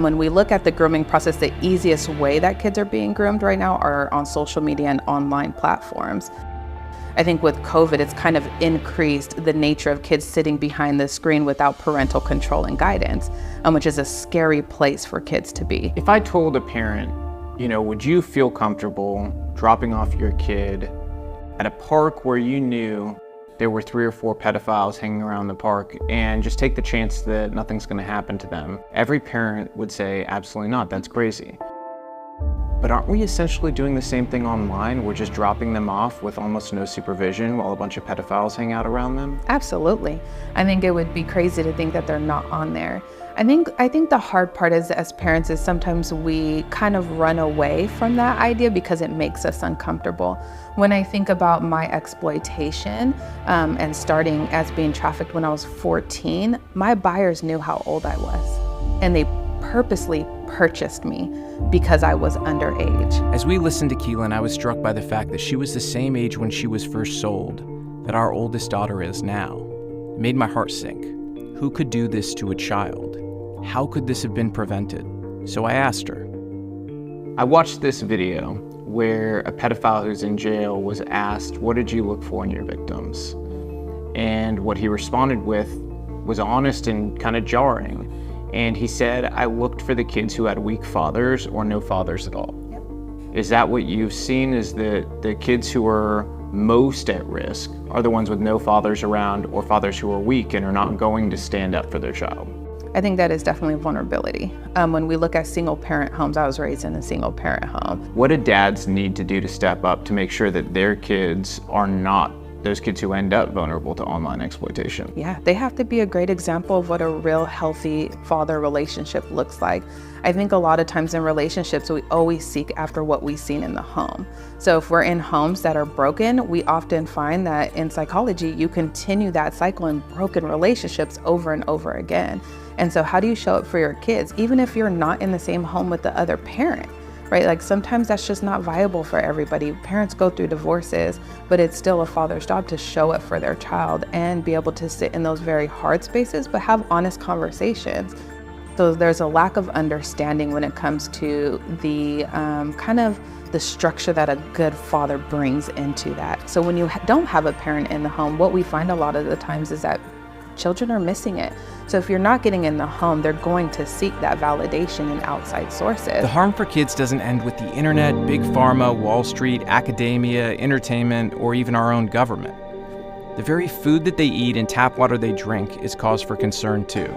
When we look at the grooming process, the easiest way that kids are being groomed right now are on social media and online platforms. I think with COVID, it's kind of increased the nature of kids sitting behind the screen without parental control and guidance, which is a scary place for kids to be. If I told a parent, would you feel comfortable dropping off your kid at a park where you knew there were 3 or 4 pedophiles hanging around the park and just take the chance that nothing's going to happen to them? Every parent would say, absolutely not, that's crazy. But aren't we essentially doing the same thing online? We're just dropping them off with almost no supervision while a bunch of pedophiles hang out around them? Absolutely. I think it would be crazy to think that they're not on there. I think the hard part is, as parents, is sometimes we kind of run away from that idea because it makes us uncomfortable. When I think about my exploitation and starting as being trafficked when I was 14, my buyers knew how old I was, and they purposely purchased me because I was underage. As we listened to Keelan, I was struck by the fact that she was the same age when she was first sold that our oldest daughter is now. It made my heart sink. Who could do this to a child? How could this have been prevented? So I asked her. I watched this video where a pedophile who's in jail was asked, what did you look for in your victims? And what he responded with was honest and kind of jarring. And he said, I looked for the kids who had weak fathers or no fathers at all. Yep. Is that what you've seen, is the kids who are most at risk are the ones with no fathers around or fathers who are weak and are not going to stand up for their child. I think that is definitely a vulnerability. When we look at single parent homes, I was raised in a single parent home. What do dads need to do to step up to make sure that their kids are not those kids who end up vulnerable to online exploitation? Yeah, they have to be a great example of what a real healthy father relationship looks like. I think a lot of times in relationships, we always seek after what we've seen in the home. So if we're in homes that are broken, we often find that in psychology, you continue that cycle in broken relationships over and over again. And so how do you show up for your kids, even if you're not in the same home with the other parent? Right? Like sometimes that's just not viable for everybody. Parents go through divorces, but it's still a father's job to show up for their child and be able to sit in those very hard spaces, but have honest conversations. So there's a lack of understanding when it comes to the kind of the structure that a good father brings into that. So when you don't have a parent in the home, what we find a lot of the times is that children are missing it. So if you're not getting in the home, they're going to seek that validation in outside sources. The harm for kids doesn't end with the internet, big pharma, Wall Street, academia, entertainment, or even our own government. The very food that they eat and tap water they drink is cause for concern too.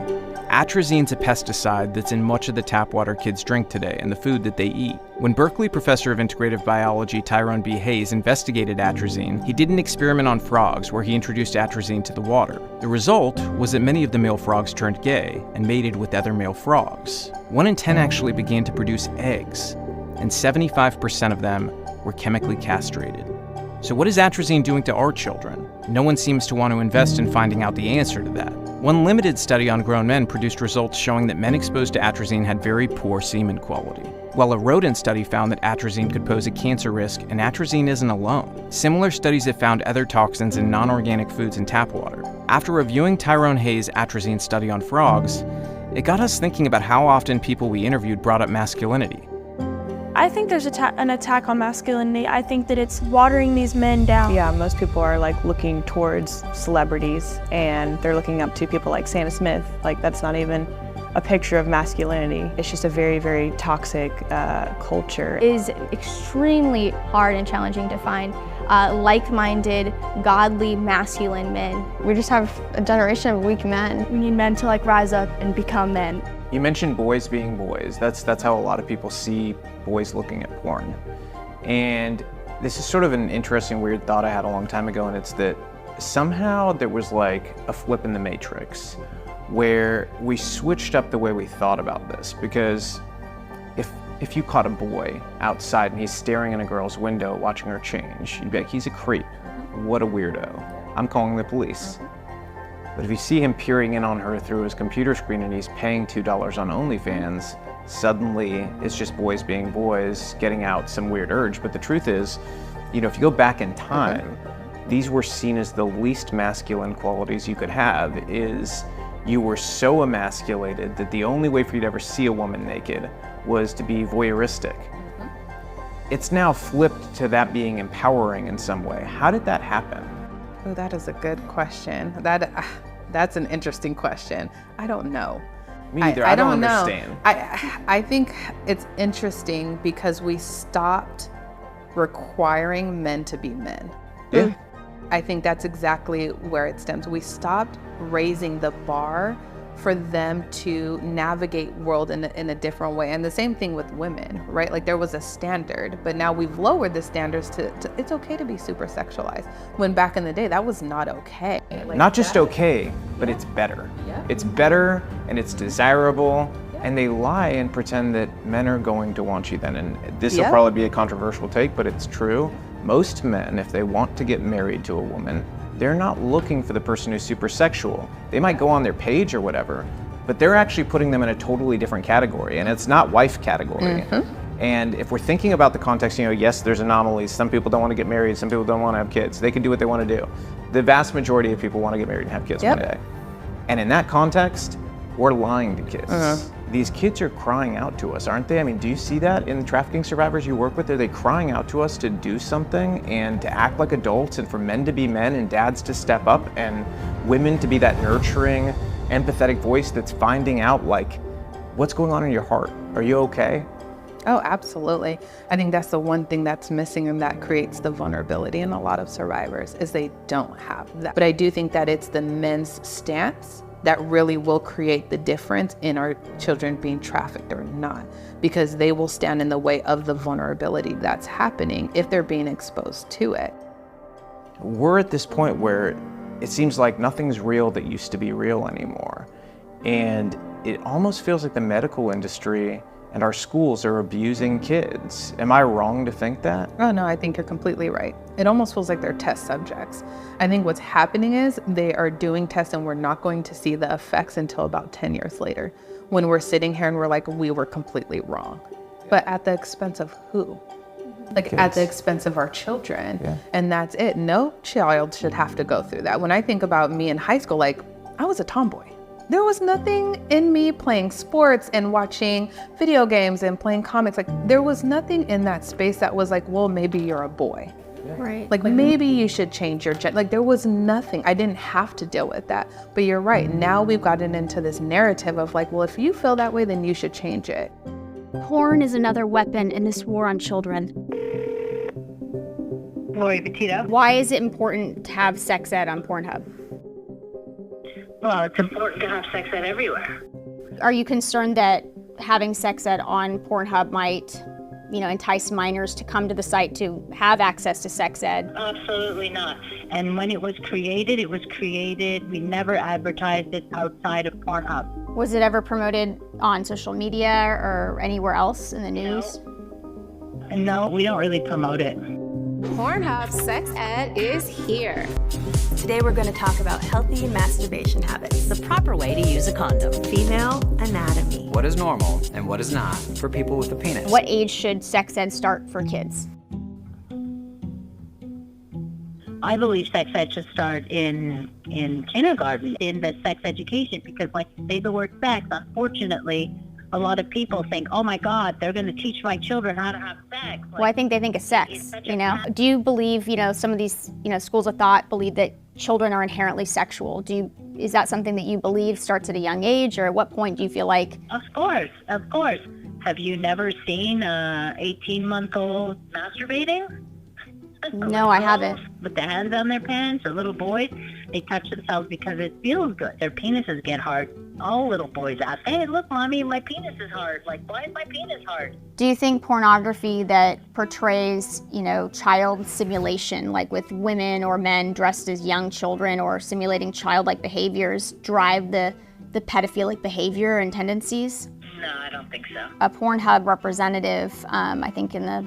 Atrazine's a pesticide that's in much of the tap water kids drink today and the food that they eat. When Berkeley professor of integrative biology Tyrone B. Hayes investigated atrazine, he did an experiment on frogs where he introduced atrazine to the water. The result was that many of the male frogs turned gay and mated with other male frogs. 1 in 10 actually began to produce eggs, and 75% of them were chemically castrated. So what is atrazine doing to our children? No one seems to want to invest in finding out the answer to that. One limited study on grown men produced results showing that men exposed to atrazine had very poor semen quality, while a rodent study found that atrazine could pose a cancer risk, and atrazine isn't alone. Similar studies have found other toxins in non-organic foods and tap water. After reviewing Tyrone Hayes' atrazine study on frogs, it got us thinking about how often people we interviewed brought up masculinity. I think there's an attack on masculinity. I think that it's watering these men down. Yeah, most people are like looking towards celebrities and they're looking up to people like Sam Smith. Like that's not even a picture of masculinity. It's just a very, very toxic culture. It is extremely hard and challenging to find like-minded, godly, masculine men. We just have a generation of weak men. We need men to like rise up and become men. You mentioned boys being boys. That's how a lot of people see boys looking at porn. And this is sort of an interesting, weird thought I had a long time ago, and it's that somehow there was like a flip in the matrix where we switched up the way we thought about this. Because if you caught a boy outside and he's staring in a girl's window watching her change, you'd be like, he's a creep. What a weirdo. I'm calling the police. But if you see him peering in on her through his computer screen and he's paying $2 on OnlyFans, suddenly it's just boys being boys, getting out some weird urge. But the truth is, if you go back in time, these were seen as the least masculine qualities you could have. Is you were so emasculated that the only way for you to ever see a woman naked was to be voyeuristic. It's now flipped to that being empowering in some way. How did that happen? Oh, that is a good question. That's an interesting question. I don't know. Me neither. I don't understand. I think it's interesting because we stopped requiring men to be men. Yeah. I think that's exactly where it stems. We stopped raising the bar for them to navigate world in a different way. And the same thing with women, right? Like there was a standard, but now we've lowered the standards to it's okay to be super sexualized. When back in the day, that was not okay. Like not just okay, but it's better. Yeah. It's better and it's desirable. And they lie and pretend that men are going to want you then. And this will probably be a controversial take, but it's true. Most men, if they want to get married to a woman, they're not looking for the person who's super sexual. They might go on their page or whatever, but they're actually putting them in a totally different category, and it's not wife category. And if we're thinking about the context, yes, there's anomalies. Some people don't want to get married, some people don't want to have kids. They can do what they want to do. The vast majority of people want to get married and have kids one day. And in that context, we're lying to kids. These kids are crying out to us, aren't they? I mean, do you see that in the trafficking survivors you work with? Are they crying out to us to do something and to act like adults and for men to be men and dads to step up and women to be that nurturing, empathetic voice that's finding out like, what's going on in your heart? Are you okay? Oh, absolutely. I think that's the one thing that's missing and that creates the vulnerability in a lot of survivors is they don't have that. But I do think that it's the men's stance that really will create the difference in our children being trafficked or not, because they will stand in the way of the vulnerability that's happening if they're being exposed to it. We're at this point where it seems like nothing's real that used to be real anymore. And it almost feels like the medical industry and our schools are abusing kids. Am I wrong to think that? Oh no, I think you're completely right. It almost feels like they're test subjects. I think what's happening is they are doing tests and we're not going to see the effects until about 10 years later, when we're sitting here and we're like, we were completely wrong. But at the expense of who? Like Kids. at the expense of our children. Yeah. And that's it. No child should have to go through that. When I think about me in high school, like I was a tomboy. There was nothing in me playing sports and watching video games and playing comics. Like there was nothing in that space that was like, well, maybe you're a boy. Right. Like maybe you should change your gender. Like there was nothing. I didn't have to deal with that. But you're right. Now we've gotten into this narrative of like, well, if you feel that way, then you should change it. Porn is another weapon in this war on children. Lori Petito. Why is it important to have sex ed on Pornhub? Well, it's important to have sex ed everywhere. Are you concerned that having sex ed on Pornhub might, entice minors to come to the site to have access to sex ed? Absolutely not. And when it was created, we never advertised it outside of Pornhub. Was it ever promoted on social media or anywhere else in the news? No, we don't really promote it. Pornhub Sex Ed is here. Today we're going to talk about healthy masturbation habits, the proper way to use a condom, female anatomy. What is normal and what is not for people with a penis? What age should sex ed start for kids? I believe sex ed should start in kindergarten, in the sex education, because like you say the word sex, unfortunately, a lot of people think, oh my God, they're going to teach my children how to have sex. Like, Well, I think they think of sex, Do you believe, some of these, schools of thought believe that children are inherently sexual? Is that something that you believe starts at a young age, or at what point do you feel like? Of course. Have you never seen a 18-month-old masturbating? No, I haven't. With the hands on their pants, or little boys, they touch themselves because it feels good. Their penises get hard. All little boys ask, hey, look, mommy, my penis is hard. Like, why is my penis hard? Do you think pornography that portrays, child simulation, like with women or men dressed as young children or simulating childlike behaviors, drive the pedophilic behavior and tendencies? No, I don't think so. A Pornhub representative, I think in the,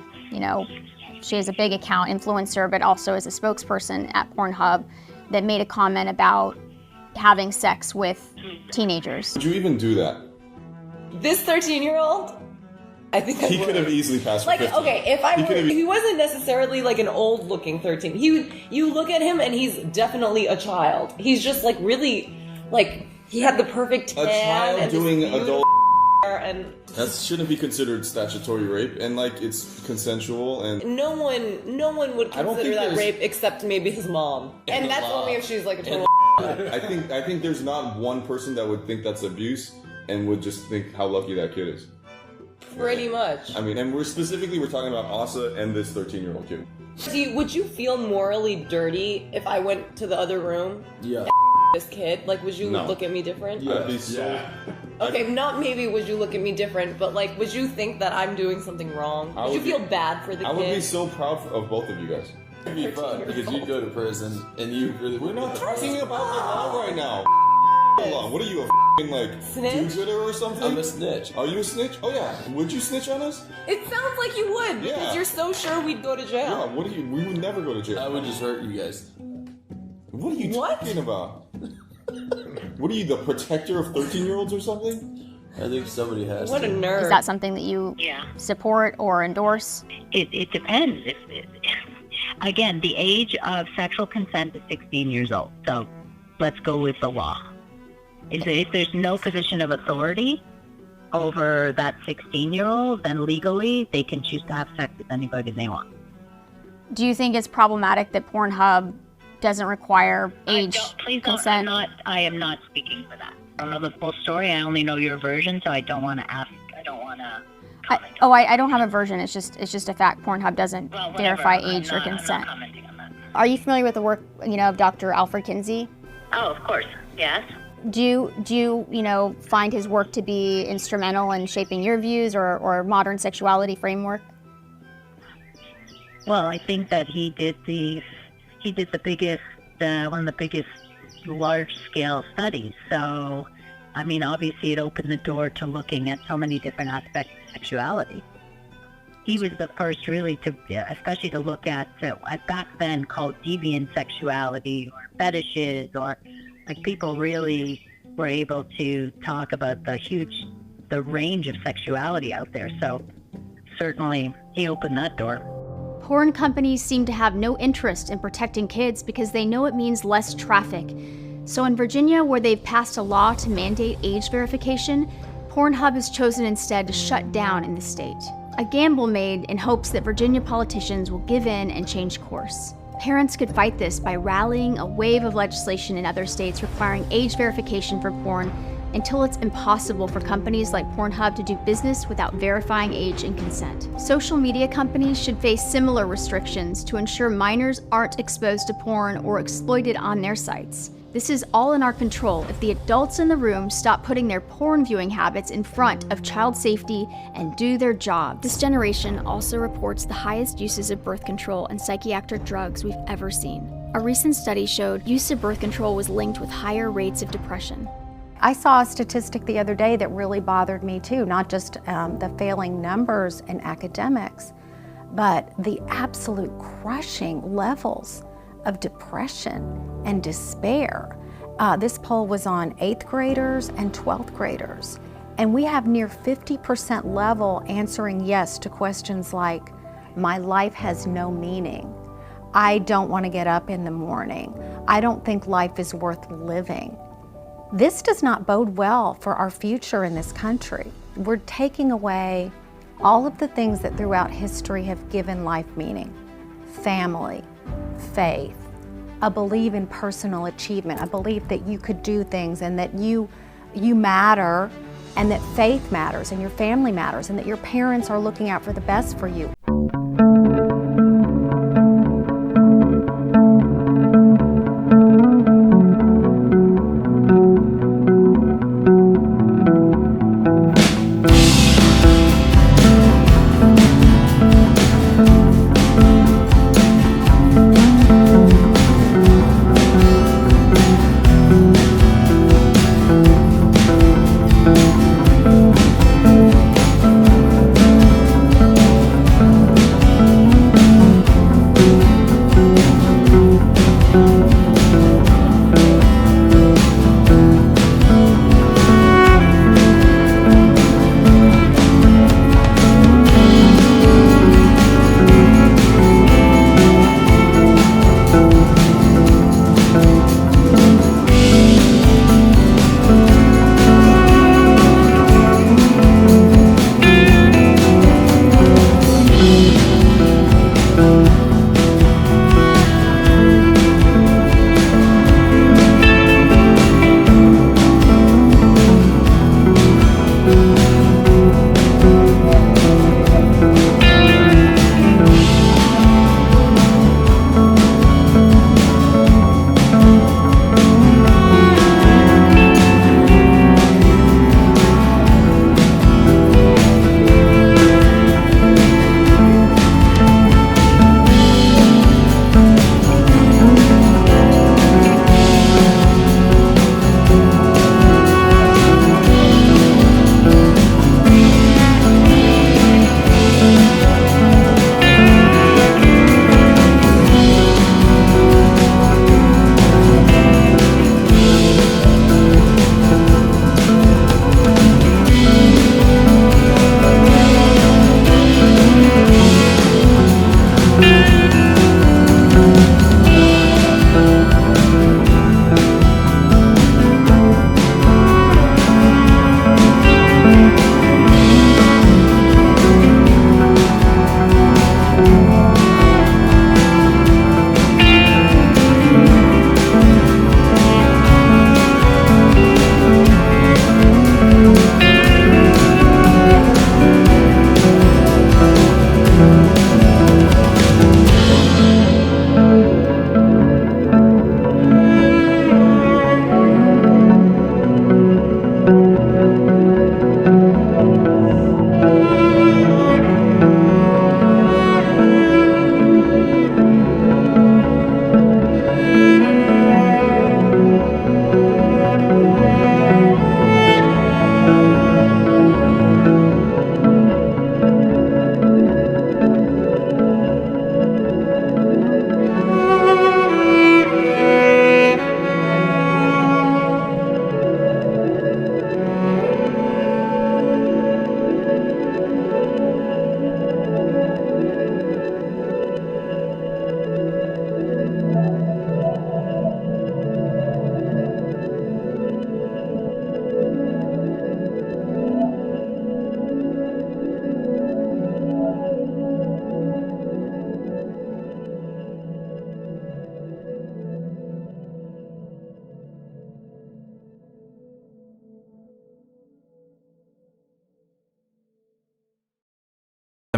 she has a big account, influencer, but also is a spokesperson at Pornhub, that made a comment about having sex with teenagers. Would you even do that? This 13-year-old, I think He could have easily passed for 15. Okay, if he wasn't necessarily like an old-looking 13. You look at him and he's definitely a child. He's just like really, like he had the perfect tan. A child and doing this adult and that shouldn't be considered statutory rape, and like it's consensual, and no one would consider that rape except maybe his mom. And that's only if she's like a total. I think there's not one person that would think that's abuse and would just think how lucky that kid is. Pretty much. I mean, and we're talking about Asa and this 13-year-old kid. Would you feel morally dirty if I went to the other room? Yeah. And this kid, like, would you look at me different? Yeah. I'd be so. Okay, not maybe would you look at me different, but like, would you think that I'm doing something wrong? Would you feel bad for the kid? I would be so proud of both of you guys. It'd be fun because you'd go to prison and you really. We're not talking about the law right now. What are you, a like snitch? Do-gooder or something? I'm a snitch. Are you a snitch? Oh yeah. Would you snitch on us? It sounds like you would because you're so sure we'd go to jail. Yeah. We would never go to jail. I would just hurt you guys. What are you talking about? What are you, the protector of 13-year-olds or something? I think somebody has. What a nerd. Is that something that you support or endorse? It depends. Again, the age of sexual consent is 16 years old. So let's go with the law. If there's no position of authority over that 16-year-old, then legally they can choose to have sex with anybody they want. Do you think it's problematic that Pornhub doesn't require age consent? I am not speaking for that. I don't know the full story. I only know your version, so I don't want to ask. I don't want to I don't have a version. It's just a fact. Pornhub doesn't verify age or consent. Are you familiar with the work, of Dr. Alfred Kinsey? Oh, of course. Yes. Do you find his work to be instrumental in shaping your views or modern sexuality framework? Well, I think that he did the biggest, one of the biggest large-scale studies. So, I mean, obviously it opened the door to looking at so many different aspects of sexuality. He was the first really especially to look at back then called deviant sexuality or fetishes, or like people really were able to talk about the range of sexuality out there. So certainly he opened that door. Porn companies seem to have no interest in protecting kids because they know it means less traffic. So in Virginia, where they've passed a law to mandate age verification, Pornhub has chosen instead to shut down in the state. A gamble made in hopes that Virginia politicians will give in and change course. Parents could fight this by rallying a wave of legislation in other states requiring age verification for porn until it's impossible for companies like Pornhub to do business without verifying age and consent. Social media companies should face similar restrictions to ensure minors aren't exposed to porn or exploited on their sites. This is all in our control if the adults in the room stop putting their porn viewing habits in front of child safety and do their job. This generation also reports the highest uses of birth control and psychiatric drugs we've ever seen. A recent study showed use of birth control was linked with higher rates of depression. I saw a statistic the other day that really bothered me too, not just the failing numbers in academics, but the absolute crushing levels of depression and despair. This poll was on 8th graders and 12th graders, and we have near 50% level answering yes to questions like, my life has no meaning. I don't want to get up in the morning. I don't think life is worth living. This does not bode well for our future in this country. We're taking away all of the things that throughout history have given life meaning. Family, faith, a belief in personal achievement, a belief that you could do things and that you matter, and that faith matters and your family matters and that your parents are looking out for the best for you.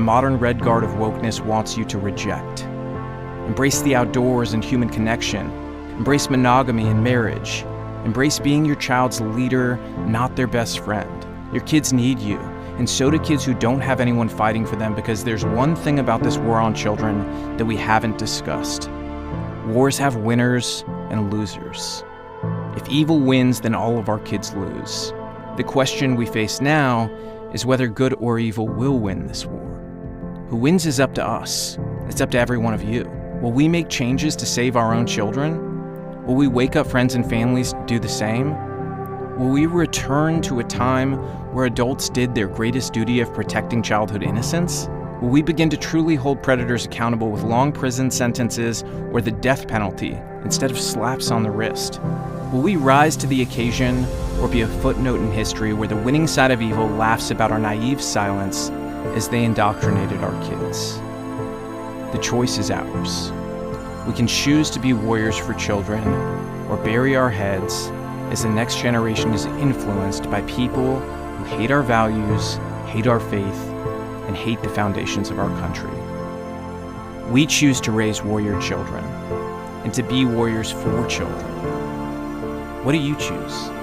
modern red guard of wokeness wants you to reject. Embrace the outdoors and human connection. Embrace monogamy and marriage. Embrace being your child's leader, not their best friend. Your kids need you, and so do kids who don't have anyone fighting for them, because there's one thing about this war on children that we haven't discussed. Wars have winners and losers. If evil wins, then all of our kids lose. The question we face now is whether good or evil will win this war. Who wins is up to us. It's up to every one of you. Will we make changes to save our own children? Will we wake up friends and families to do the same? Will we return to a time where adults did their greatest duty of protecting childhood innocence? Will we begin to truly hold predators accountable with long prison sentences or the death penalty instead of slaps on the wrist? Will we rise to the occasion or be a footnote in history where the winning side of evil laughs about our naive silence as they indoctrinated our kids? The choice is ours. We can choose to be warriors for children or bury our heads as the next generation is influenced by people who hate our values, hate our faith, and hate the foundations of our country. We choose to raise warrior children and to be warriors for children. What do you choose?